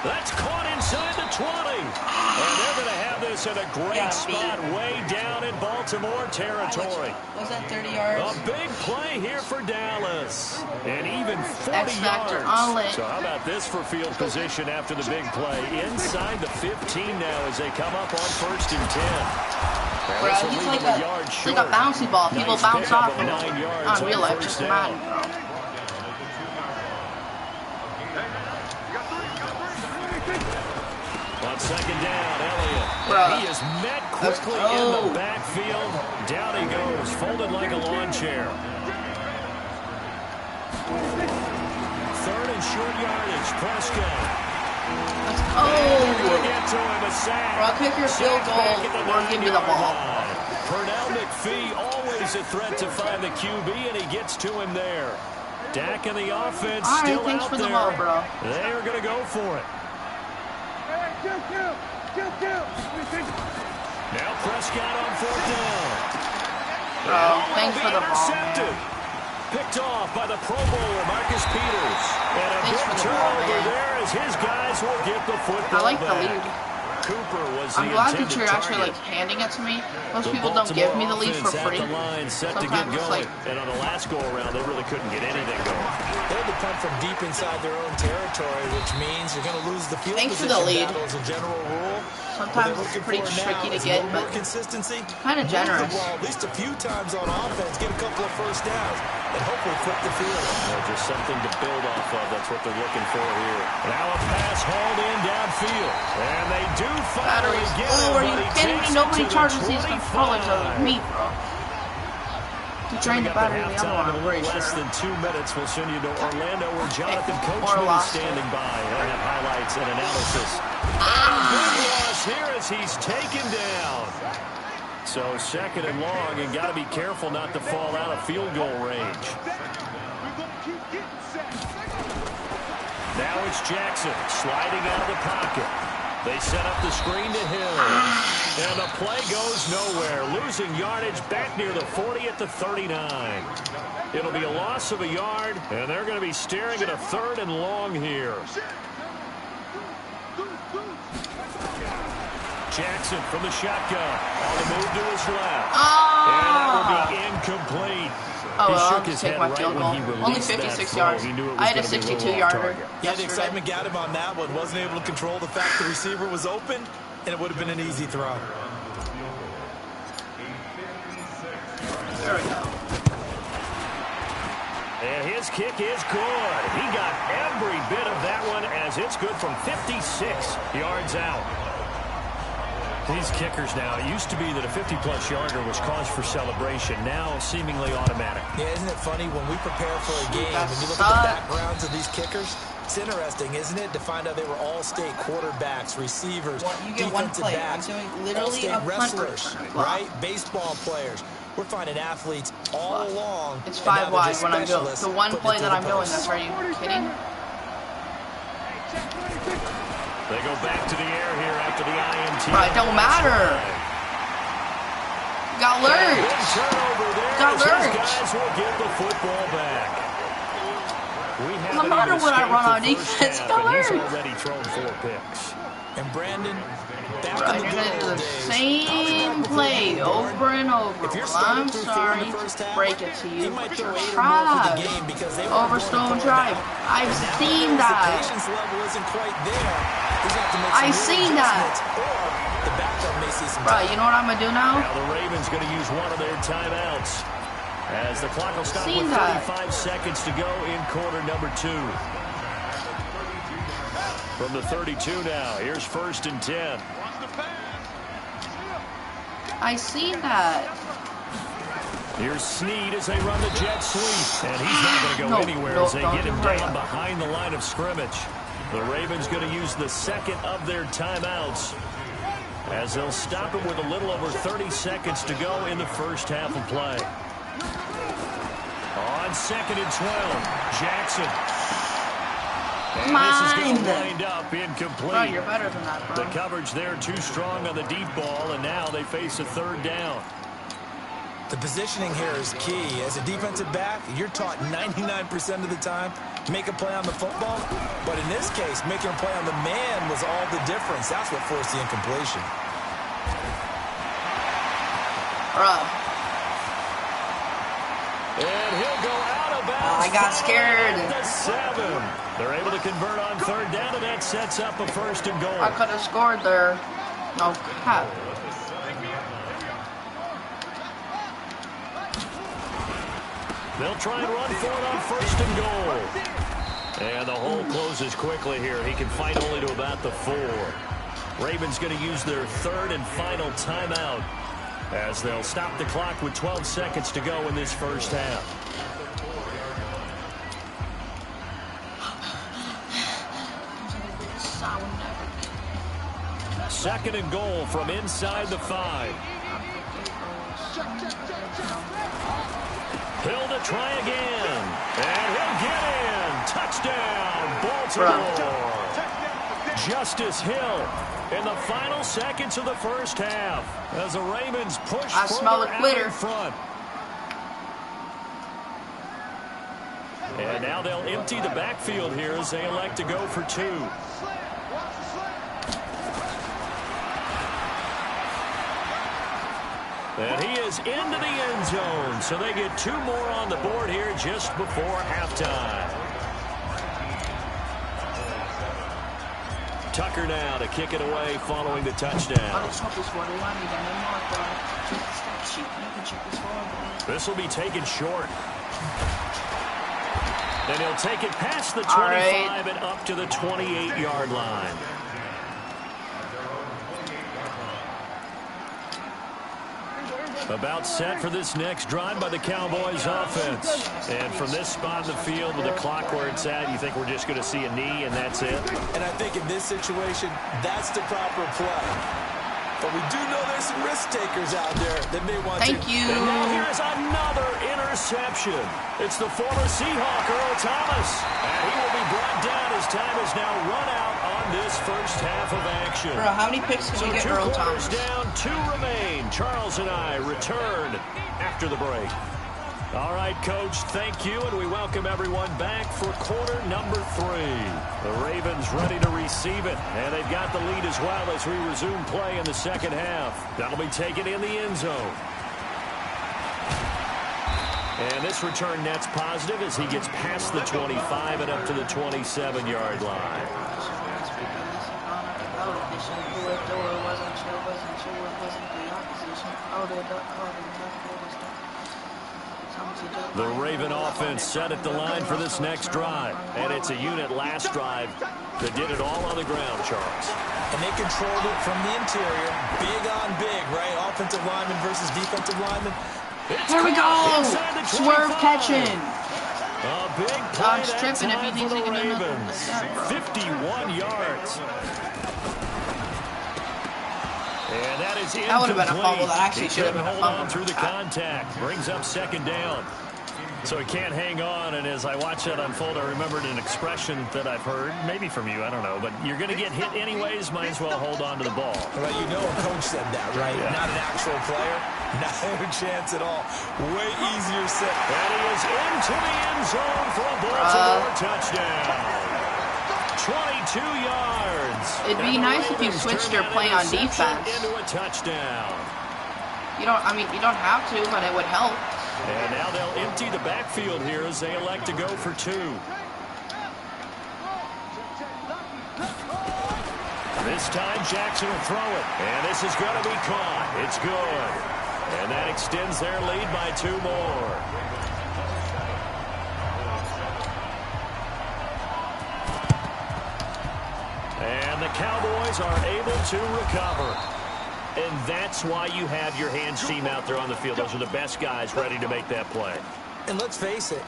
That's caught inside the 20. And they're going to have this in a great spot way down in Baltimore territory. Was that 30 yards? A big play here for Dallas. And even 40 X-Factor yards. on it. So how about this for field position after the big play? Inside the 15 now as they come up on 1st and 10. Bro, he's like a bouncy ball. People bounce off him. On real life, just Madden, bro. On 2nd down, Elliott. Bro. He is met quickly in the backfield. Down he goes, folded like a lawn chair. 3rd and short yardage, Prescott. Let's go. Get to him, a sack. Bro, kick your field goal or give me the ball. Pernell McPhee, always a threat to find the QB, and he gets to him there. Dak and the offense still thanks out for there. the ball, bro. They are going to go for it. Now Prescott on 4th down. Thanks for the ball, man. Picked off by the Pro Bowler, Marcus Peters. And a big turnover there as his guys will get the football I like the back. lead. Cooper was the I'm glad that intended you're actually target. like handing it to me. Most people don't give me the lead for free. Set to get Sometimes it's going. like, And on the last go-around, they really couldn't get anything going. They had to punt from deep inside their own territory, which means you're going to lose the field thanks for position the lead. battle as a general rule. Sometimes it's pretty tricky to get, but consistency, kind of generous. move the ball at least a few times on offense, get a couple of 1st downs, and hopefully flip the field. Just something to build off of. That's what they're looking for here. Now a pass hauled in downfield. And they do finally get it. Oh, are you kidding me? Nobody charges these controllers over me, bro. You drained the battery in the other one, I'm very sure. Less than 2 minutes will send you to Orlando where Jonathan Coachman is standing by. They'll have highlights and analysis. Big loss here as he's taken down. So 2nd and long, and got to be careful not to fall out of field goal range. Now it's Jackson sliding out of the pocket. They set up the screen to Hill. And the play goes nowhere. Losing yardage back near the 40 at the 39. It'll be a loss of a yard, and they're going to be staring at a 3rd and long here. Jackson from the shotgun. On the move to his left. And that will be incomplete. Oh, well, I'll just take my field goal. Only 56 yards. I had a 62-yarder. Yeah, the excitement got him on that one. Wasn't able to control the fact the receiver was open, and it would have been an easy throw. There we go. And his kick is good. He got every bit of that one as it's good from 56 yards out. These kickers now, it used to be that a 50-plus yarder was cause for celebration. Now seemingly automatic. Yeah, isn't it funny when we prepare for a game, when you look at the backgrounds of these kickers, it's interesting, isn't it, to find out they were all-state quarterbacks, receivers, defensive backs, all-state wrestlers, right? Baseball players. We're finding athletes all along. It's 5 wide when I'm doing the one play that I'm doing. That's, are you kidding? They go back to the air here after the INT. Bro, it don't matter. Got lurched. Got lurched. Guys will get the football back. No matter what I run on defense, got lurched. He's already thrown 4 picks. And Brandon, bro, you're gonna do the same play over and over. Well, I'm sorry, break it to you. Trash. Overstone Drive. I've seen that. I've seen that. Bro, you know what I'm gonna do now? Now the Ravens gonna use one of their timeouts as the clock will stop with 35 seconds to go in quarter number 2. From the 32 now, here's 1st and 10. I see that. Here's Snead as they run the jet sweep. And he's not going to go anywhere as they get him down behind the line of scrimmage. The Ravens going to use the second of their timeouts as they'll stop him with a little over 30 seconds to go in the first half of play. On 2nd and 12, Jackson. And this is going to wind up incomplete. Bro, you're better than that, bro. The coverage there too strong on the deep ball, and now they face a 3rd down. The positioning here is key. As a defensive back, you're taught 99% of the time, make a play on the football. But in this case, making a play on the man was all the difference. That's what forced the incompletion. Bro. And he'll go out of bounds. I got scared. The 7. They're able to convert on 3rd down, and that sets up a 1st and goal. I could have scored there. Oh, crap. They'll try and run for it on 1st and goal. And the hole closes quickly here. He can fight only to about the 4. Ravens going to use their 3rd and final timeout as they'll stop the clock with 12 seconds to go in this first half. 2nd and goal from inside the 5. Hill to try again. And he'll get in. Touchdown, Baltimore. Justice Hill in the final seconds of the first half as the Ravens push further out in front. And now they'll empty the backfield here as they elect to go for 2. And he is into the end zone, so they get 2 more on the board here just before halftime. Tucker now to kick it away following the touchdown. This will be taken short. Then he'll take it past the 25 and up to the 28-yard line. About set for this next drive by the Cowboys offense. And from this spot in the field with the clock where it's at, you think we're just going to see a knee and that's it? And I think in this situation, that's the proper play. But we do know there's some risk takers out there that may want to. Thank you. And now here's another interception. It's the former Seahawk, Earl Thomas. And he will be brought down as time is now run out on this first half of action. Bro, how many picks can we get Earl Thomas? Down, 2 remain. Charles and I return after the break. All right, Coach, thank you, and we welcome everyone back for quarter number 3. The Ravens ready to receive it, and they've got the lead as well as we resume play in the second half. That'll be taken in the end zone. And this return net's positive as he gets past the 25 and up to the 27-yard line. The Raven offense set at the line for this next drive. And it's a unit last drive that did it all on the ground, Charles. And they controlled it from the interior. Big on big, right? Offensive lineman versus defensive lineman. Here we go! Swerve catching. A big play that time for the Ravens. 51 yards. And that is incomplete. That would have been a fumble. That actually should have been a fumble. Through the contact. Brings up second down. So he can't hang on, and as I watch that unfold, I remembered an expression that I've heard, maybe from you, I don't know, but you're going to get hit anyways, might as well hold on to the ball. Well, you know a coach said that, right? Yeah. Not an actual player. Not a chance at all. Way easier said. And he is into the end zone for a Baltimore touchdown. 22 yards. It'd be nice if you switched your play on defense. Into a touchdown. You don't have to, but it would help. And now they'll empty the backfield here as they elect to go for 2. This time Jackson will throw it. And this is going to be caught. It's good. And that extends their lead by 2 more. And the Cowboys are able to recover. And that's why you have your hands team out there on the field. Those are the best guys ready to make that play. And let's face it,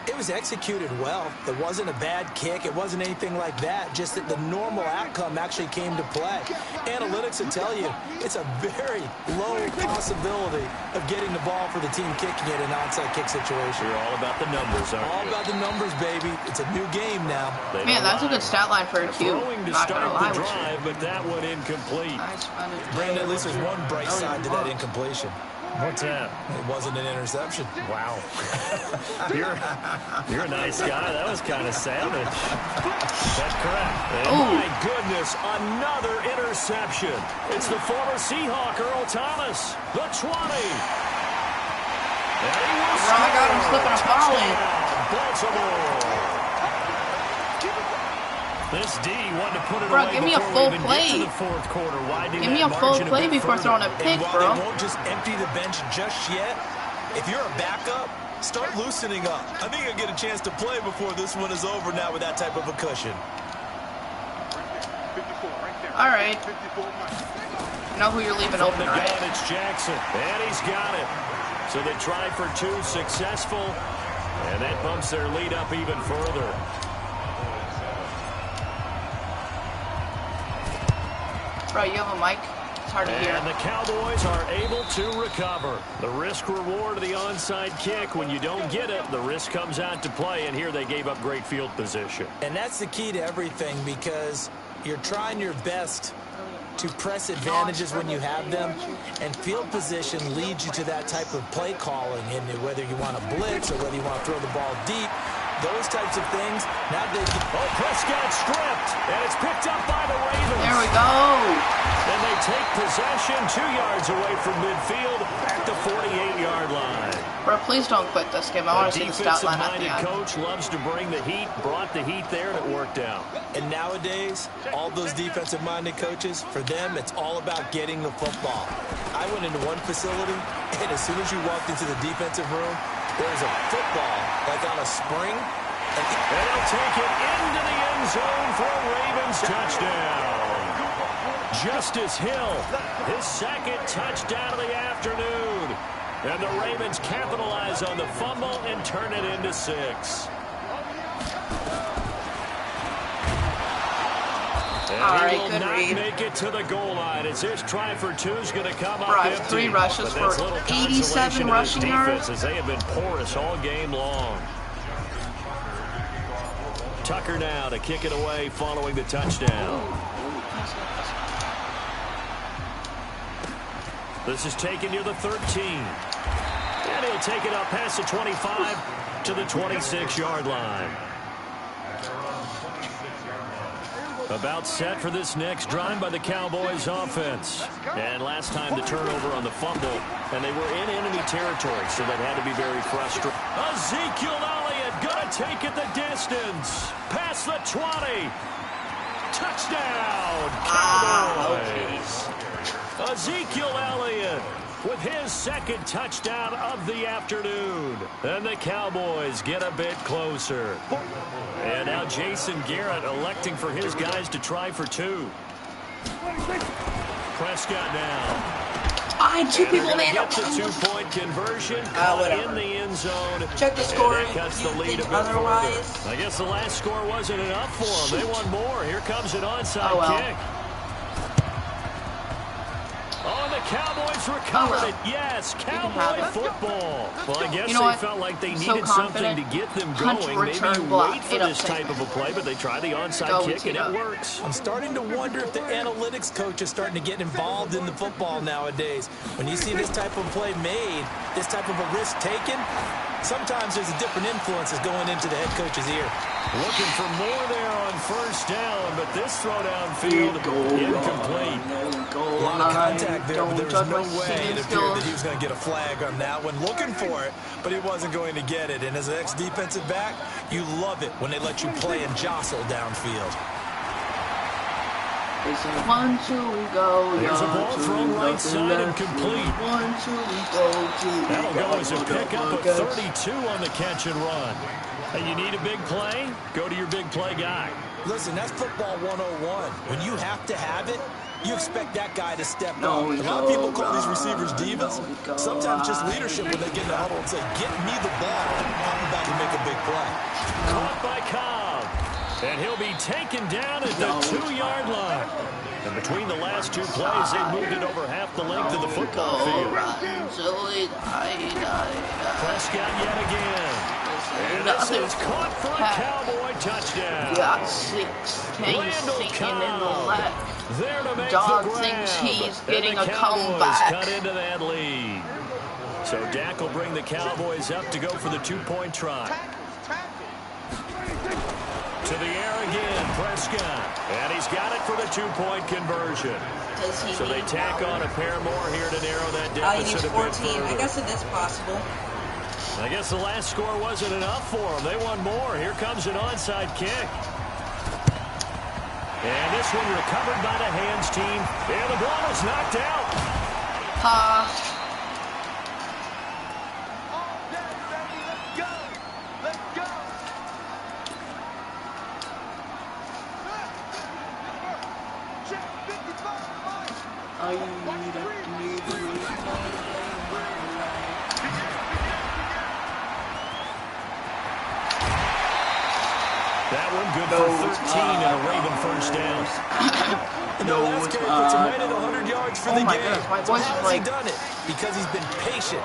it was executed well. It wasn't a bad kick. It wasn't anything like that. Just that the normal outcome actually came to play. Analytics will tell you it's a very low possibility of getting the ball for the team kicking it in an onside kick situation. You're all about the numbers, aren't you? All about the numbers, baby. It's a new game now. Man, that's a good stat line for a Q. Throwing to start the drive, but that one incomplete. Brandon, at least there's one bright side to that incompletion. What's that? It wasn't an interception. Wow. You're a nice guy. That was kind of savage. That's correct. And my goodness, another interception. It's the former Seahawk, Earl Thomas. The 20. And he will I got him slipping and falling. Baltimore. This D wanted to put it bro, away give me a full play. The fourth quarter. Give me a full play before throwing a pick, bro. They won't just empty the bench just yet. If you're a backup, start loosening up. I think you'll get a chance to play before this one is over now with that type of a cushion. All right. You know who you're leaving open, right? It's Jackson, and he's got it. So they tried for 2, successful, and that bumps their lead up even further. Bro, you have a mic? It's hard to hear. And the Cowboys are able to recover. The risk-reward of the onside kick. When you don't get it, the risk comes out to play, and here they gave up great field position. And that's the key to everything, because you're trying your best to press advantages when you have them, and field position leads you to that type of play calling, and whether you want to blitz or whether you want to throw the ball deep, those types of things. Now they can... Oh, Prescott stripped, and it's picked up by the Ravens. There we go. And they take possession 2 yards away from midfield at the 48-yard line. Bro, please don't quit this game. I want to see the stat line at the end. Coach loves to bring the heat, brought the heat there, and it worked out. And nowadays, all those defensive-minded coaches, for them, it's all about getting the football. I went into one facility, and as soon as you walked into the defensive room, there was a football, like on a spring. And he'll take it into the end zone for a Ravens touchdown. Justice Hill, his second touchdown of the afternoon. And the Ravens capitalize on the fumble and turn it into 6. And all right, he will good not read. make it to the goal line as this try for 2 is going to come up Bro, empty. 3 rushes for 87 rushing yards. As they have been porous all game long. Tucker now to kick it away following the touchdown. This is taken near the 13. And he'll take it up past the 25 to the 26-yard line. About set for this next drive by the Cowboys offense. And last time the turnover on the fumble, and they were in enemy territory, so that had to be very frustrating. Ezekiel Elliott gonna take it the distance. Past the 20. Touchdown, Cowboys. Ezekiel Elliott with his second touchdown of the afternoon. And the Cowboys get a bit closer. And now Jason Garrett electing for his guys to try for 2. Prescott now. I had 2 people, man. Get the 2-point conversion in the end zone. Check the score. And it cuts the lead a bit otherwise. further. I guess the last score wasn't enough for them. They won more. Here comes an onside kick. Oh, the Cowboys recovered it. Yes, Cowboy football. Well, I guess they felt like they needed something to get them going. Maybe wait for this type of a play, but they try the onside kick, and it works. I'm starting to wonder if the analytics coach is starting to get involved in the football nowadays. When you see this type of play made, this type of a risk taken, sometimes there's a different influences going into the head coach's ear. Looking for more there on first down, but this throw downfield incomplete. A lot of contact there, but there was no way it appeared that he was going to get a flag on that one. Looking for it, but he wasn't going to get it. And as an ex-defensive back, you love it when they let you play and jostle downfield. They say 1, 2, we go. There's a ball thrown right side and complete. 1, 2, we go. That'll go as a pickup of 32 on the catch and run. And you need a big play? Go to your big play guy. Listen, that's football 101. When you have to have it, you expect that guy to step up. A lot of people call these receivers divas. Sometimes just leadership when they get in the huddle and say, get me the ball. I'm about to make a big play. Caught by Cobb. And he'll be taken down at the 2-yard line. And between the last 2 plays, they moved it over half the length of the football field. Prescott yet again. And this is caught for a Cowboy touchdown. Got 6. He's sinking in the leg. There to make Dog the grab. thinks he's getting and the a Cowboys comeback. cut into that lead. So Dak will bring the Cowboys up to go for the 2-point try. To the air again, Prescott. And he's got it for the 2-point conversion. So they tack on a pair more here to narrow that deficit a bit further. I guess it is possible. I guess the last score wasn't enough for them. They won more. Here comes an onside kick. And this one recovered by the hands team. And the ball is knocked out. That one good for 13 and a Raven first down. The last carry puts him right at 100 yards for the game. Gosh, so how has he done it? Because he's been patient,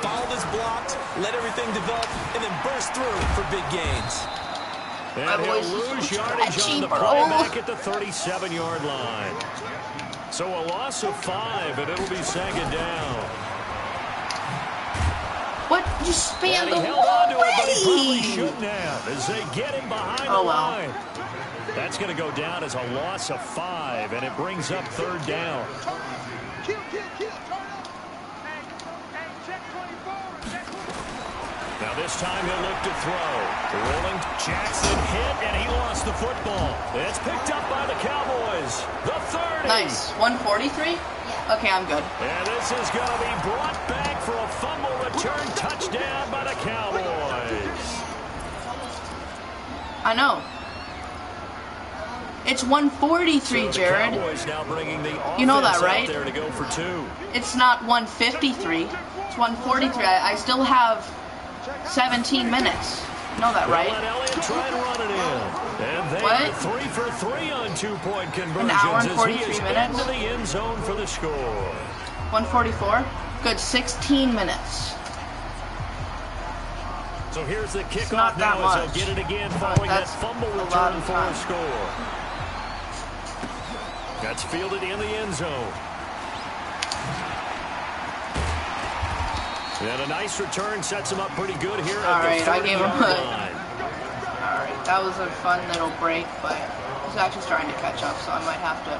followed his blocks, let everything develop, and then burst through for big gains. And he'll lose yardage on the play back at the 37-yard line. So a loss of 5, and it'll be second down. What? You spanned the held on to it, but he probably shouldn't have as they get him behind the line. That's going to go down as a loss of 5, and it brings up third down. Now this time he'll look to throw. Rolling, Jackson hit, and he lost the football. It's picked up by the Cowboys. The 30. Nice. 143? Okay, I'm good. And this is going to be brought back for a fumble return touchdown by the Cowboys. I know. It's 143, Jared. Cowboys now bringing the you know that, right? There to go for 2. It's not 153. It's 143. I still have 17 minutes. You know that, right? Let Elliott try and run it in. And they are 3 for 3 on 2-point conversions. An hour and 43 as he is minutes. into the end zone for the score. 144. Good 16 minutes. So here's the kickoff now as they'll get it again following that fumble return for a score. That's fielded in the end zone. And a nice return sets him up pretty good here at the 30-yard line. Alright, that was a fun little break, but he's actually starting to catch up, so I might have to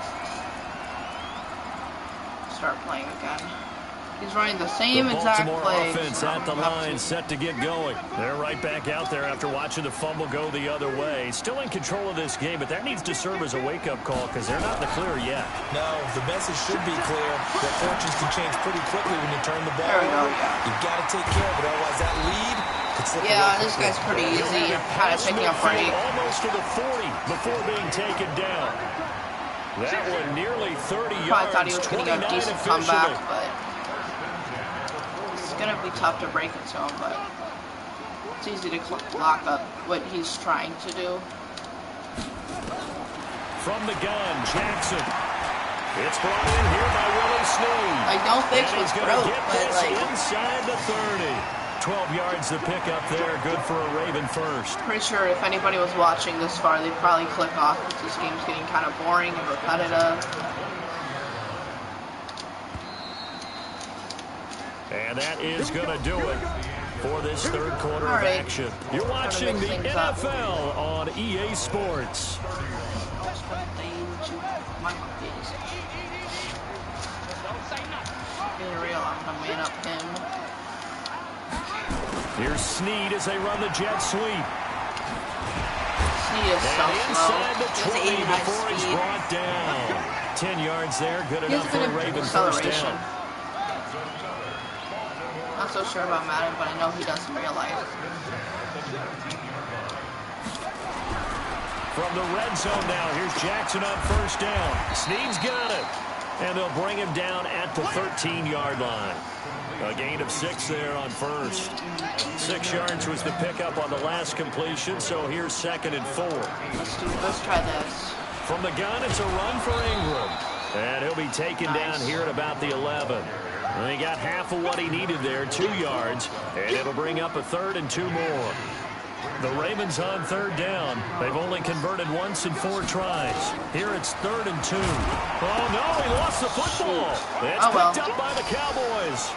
start playing again. He's running the same exact Baltimore play. offense at the line, set to get going. They're right back out there after watching the fumble go the other way. Still in control of this game, but that needs to serve as a wake-up call because they're not in the clear yet. No, the message should be clear that fortunes can change pretty quickly when you turn the ball over. You've got to take care of it, otherwise that lead could slip away. Yeah, this guy's pretty easy. Kind of picking up right. Almost to the 40 before being taken down. That one nearly 30 yards. Probably thought he was going to get a decent comeback, but it's going to be tough to break it to him, but it's easy to lock up what he's trying to do. From the gun, Jackson. It's brought in here by Willie Snead. Like, don't fix what's broke, but like inside the 30. 12 yards to pick up there. Good for a Raven first. Pretty sure if anybody was watching this far, they'd probably click off because this game's getting kind of boring and repetitive. And that is going to do it for this third quarter of action. You're watching the NFL on EA Sports. Being real, I'm going to man up him. Here's Snead as they run the jet sweep. Snead is so inside slow. the 20 before he's brought down. 10 yards there, good enough for a Raven first down. Not so sure about Madden, but I know he does in real life. From the red zone now, here's Jackson on first down. Snead's got it. And they'll bring him down at the 13-yard line. A gain of 6 there on first. 6 yards was the pickup on the last completion, so here's 2nd and 4. Let's try this. From the gun, it's a run for Ingram. And he'll be taken down here at about the 11. And he got half of what he needed there, 2 yards. And it'll bring up a 3rd and 2 more. The Ravens on 3rd down. They've only converted once in 4 tries. Here it's 3rd and 2. Oh, no, he lost the football. It's picked up by the Cowboys.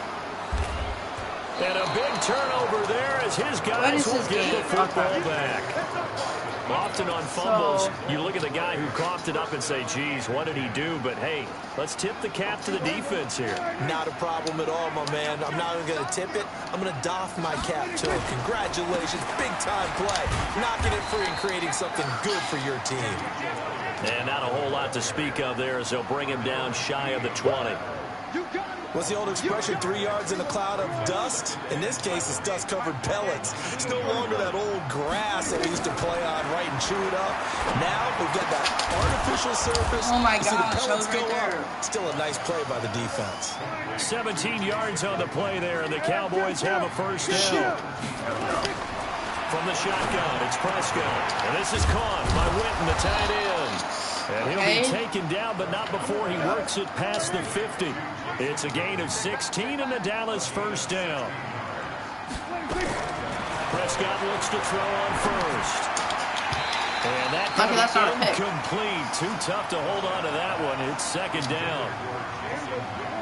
And a big turnover there as his guys will get the football back. Often on fumbles, you look at the guy who coughed it up and say, geez, what did he do? But, hey, let's tip the cap to the defense here. Not a problem at all, my man. I'm not even going to tip it. I'm going to doff my cap to him. Congratulations. Big-time play. Knocking it free and creating something good for your team. And not a whole lot to speak of there as they'll bring him down shy of the 20. What's the old expression, 3 yards in a cloud of dust? In this case, it's dust-covered pellets. It's no longer that old grass that we used to play on, right, and chew it up. Now we've got that artificial surface. Oh, my gosh, the pellets right go there. up. Still a nice play by the defense. 17 yards on the play there, and the Cowboys have a first down. From the shotgun, it's Prescott. And this is caught by Witten, the tight end. And he'll be taken down, but not before he works it past the 50. It's a gain of 16 and the Dallas first down. Prescott looks to throw on first. And that is incomplete. Too tough to hold on to that one. It's 2nd down.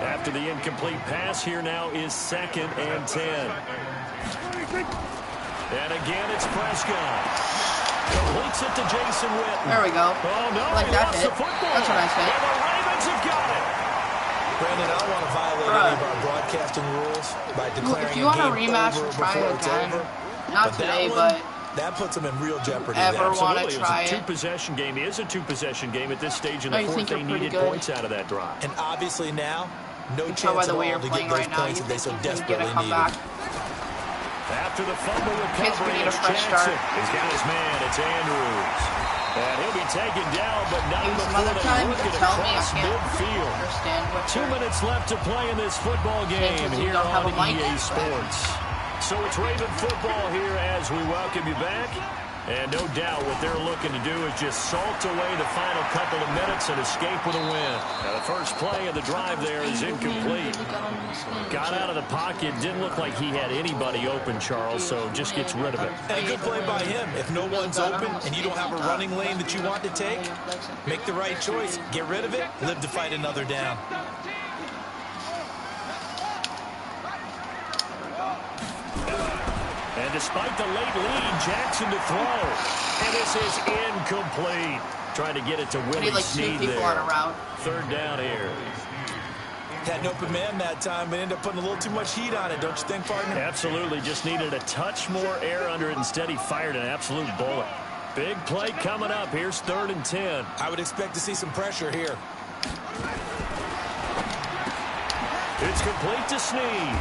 After the incomplete pass, here now is 2nd and 10. And again, it's Prescott. Completes it to Jason Witten. There we go. Oh, no, like that hit. That's a nice hit. And the Ravens have got it. Brandon, I don't want to violate any of our broadcasting rules by declaring if you want a rematch, try again. Not today, but that puts them in real jeopardy. Ever want to try it? It was a two-possession game. It is a two-possession game at this stage in the fourth. They needed points out of that drive. And obviously now, no chance at all to get those points that they so desperately needed. After the fumble recovery, it's Jackson. He's got his man. It's Andrews. And he'll be taken down, but not before they work it across midfield. 2 minutes left to play in this football game here on EA Sports. So it's Raven football here as we welcome you back. And no doubt what they're looking to do is just salt away the final couple of minutes and escape with a win. Now the first play of the drive there is incomplete. Got out of the pocket. Didn't look like he had anybody open, Charles, so just gets rid of it. And a good play by him. If no one's open and you don't have a running lane that you want to take, make the right choice. Get rid of it. Live to fight another down. And despite the late lead, Jackson to throw. And this is incomplete. Trying to get it to Willie Snead there. 3rd down here. Had an open man that time, but ended up putting a little too much heat on it, don't you think, partner? Absolutely. Just needed a touch more air under it. Instead, he fired an absolute bullet. Big play coming up. Here's 3rd and 10. I would expect to see some pressure here. It's complete to Snead.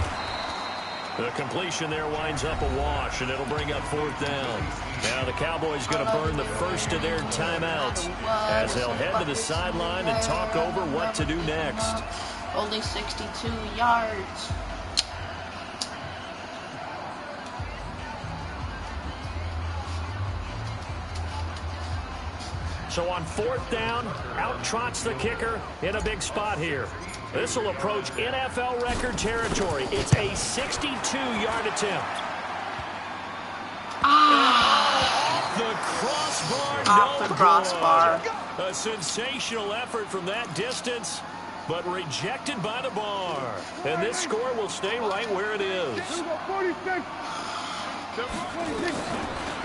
The completion there winds up a wash, and it'll bring up 4th down. Now the Cowboys going to burn the first of their timeouts as they'll head to the sideline and talk over what to do next. Only 62 yards. So on 4th down, out trots the kicker in a big spot here. This will approach NFL record territory. It's a 62-yard attempt. Off the crossbar. Off the crossbar. A sensational effort from that distance, but rejected by the bar. And this score will stay right where it is.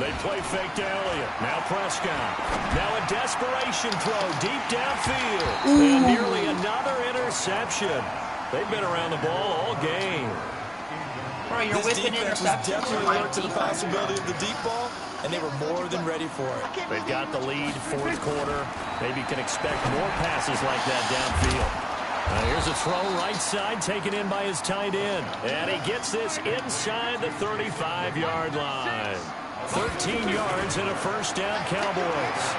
They play fake to Elliott. Now Prescott. Now a desperation throw deep downfield. And nearly another interception. They've been around the ball all game. Bro, you're whipping interceptions. Definitely alert to the possibility of the deep ball, and they were more than ready for it. They've got the lead, 4th quarter. Maybe you can expect more passes like that downfield. Here's a throw right side taken in by his tight end. And he gets this inside the 35-yard line. 13 yards and a 1st down, Cowboys.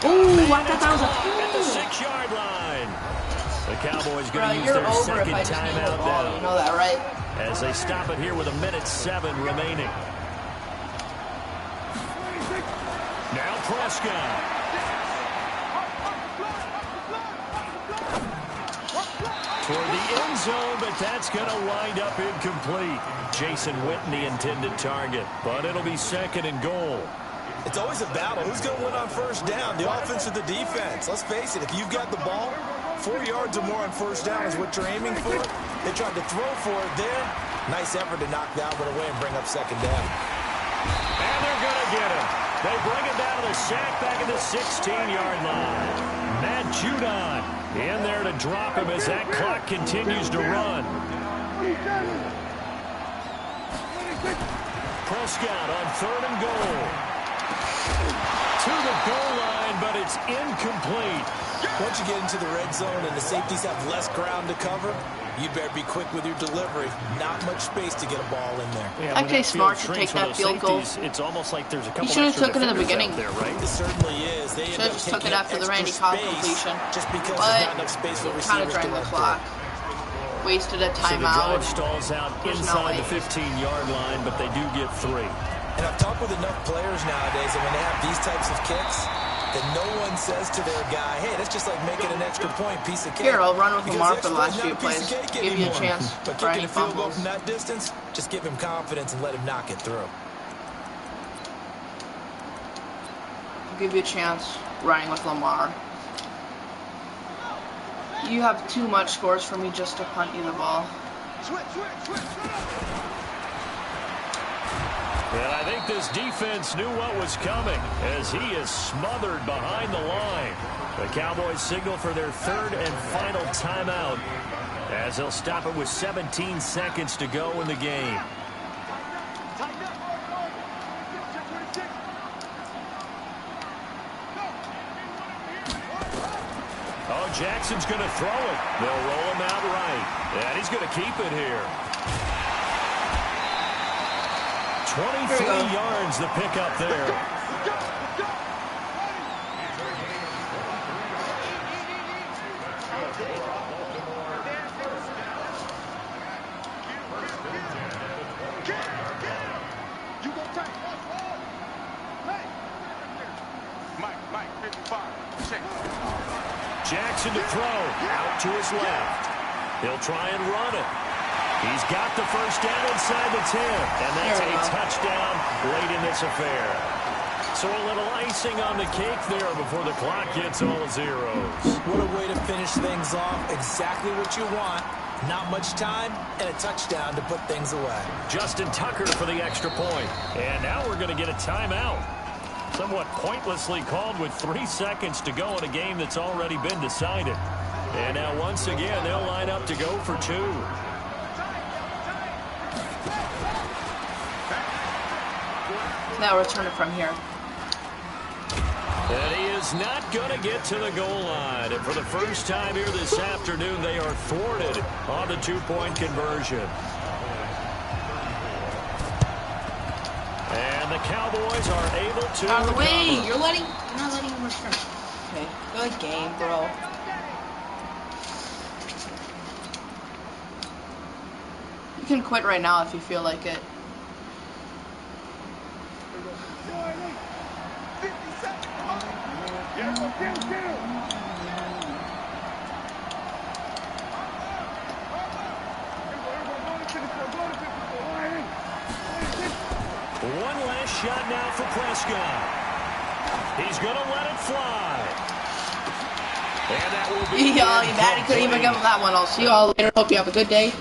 Ooh, I thought that was at the 6-yard line. The Cowboys going to use their second timeout now. You know that, right? As they stop it here with 1:07 remaining. Now Prescott. Toward the end zone, but that's going to wind up incomplete. Jason Witten, the intended target, but it'll be 2nd and goal. It's always a battle. Who's going to win on 1st down, the offense or the defense? Let's face it, if you've got the ball, 4 yards or more on 1st down is what you're aiming for. They tried to throw for it there. Nice effort to knock that one away and bring up 2nd down. And they're going to get him. They bring it down to the sack back at the 16-yard line. Matt Judon in there to drop him as that clock continues to run. Prescott on 3rd and goal. To the goal line, but it's incomplete. Once you get into the red zone and the safeties have less ground to cover, you better be quick with your delivery. Not much space to get a ball in there. Yeah, actually smart to take that field goal. It's almost like there's a couple. You should have took it in the beginning. There, right? It certainly is. They should have just took it after the Randy Cobb completion. Just because there's not enough space for receivers to drained the run clock. Wasted a timeout. So the drive stalls out inside the 15-yard line, but they do get 3. And I've talked with enough players nowadays that when they have these types of kicks, that no one says to their guy, hey, that's just like making an extra point, piece of cake. Here, I'll run with Lamar for the last few plays. Give you a chance but for kicking any a field goal fumbles. from that distance, just give him confidence and let him knock it through. I'll give you a chance running with Lamar. You have too much scores for me just to punt you the ball. And I think this defense knew what was coming as he is smothered behind the line. The Cowboys signal for their 3rd and final timeout as they'll stop it with 17 seconds to go in the game. Oh, Jackson's going to throw it. They'll roll him out right. And he's going to keep it here. 23 yards the pickup there. Jackson to throw. Out to his left. He'll try and run it. He's got the first down inside the 10. And that's a touchdown late in this affair. So a little icing on the cake there before the clock gets all zeros. What a way to finish things off. Exactly what you want. Not much time and a touchdown to put things away. Justin Tucker for the extra point. And now we're going to get a timeout. Somewhat pointlessly called with 3 seconds to go in a game that's already been decided. And now once again, they'll line up to go for 2. Now return it from here. And he is not going to get to the goal line. And for the first time here this afternoon, they are thwarted on the 2-point conversion. And the Cowboys are able to out of the way. recover. You're not letting him return. Okay, good game, bro. You can quit right now if you feel like it. One last shot now for Prescott. He's going to let it fly. And that will be Y'all, you mad he couldn't even give him that one. I'll see y'all later. Hope you have a good day.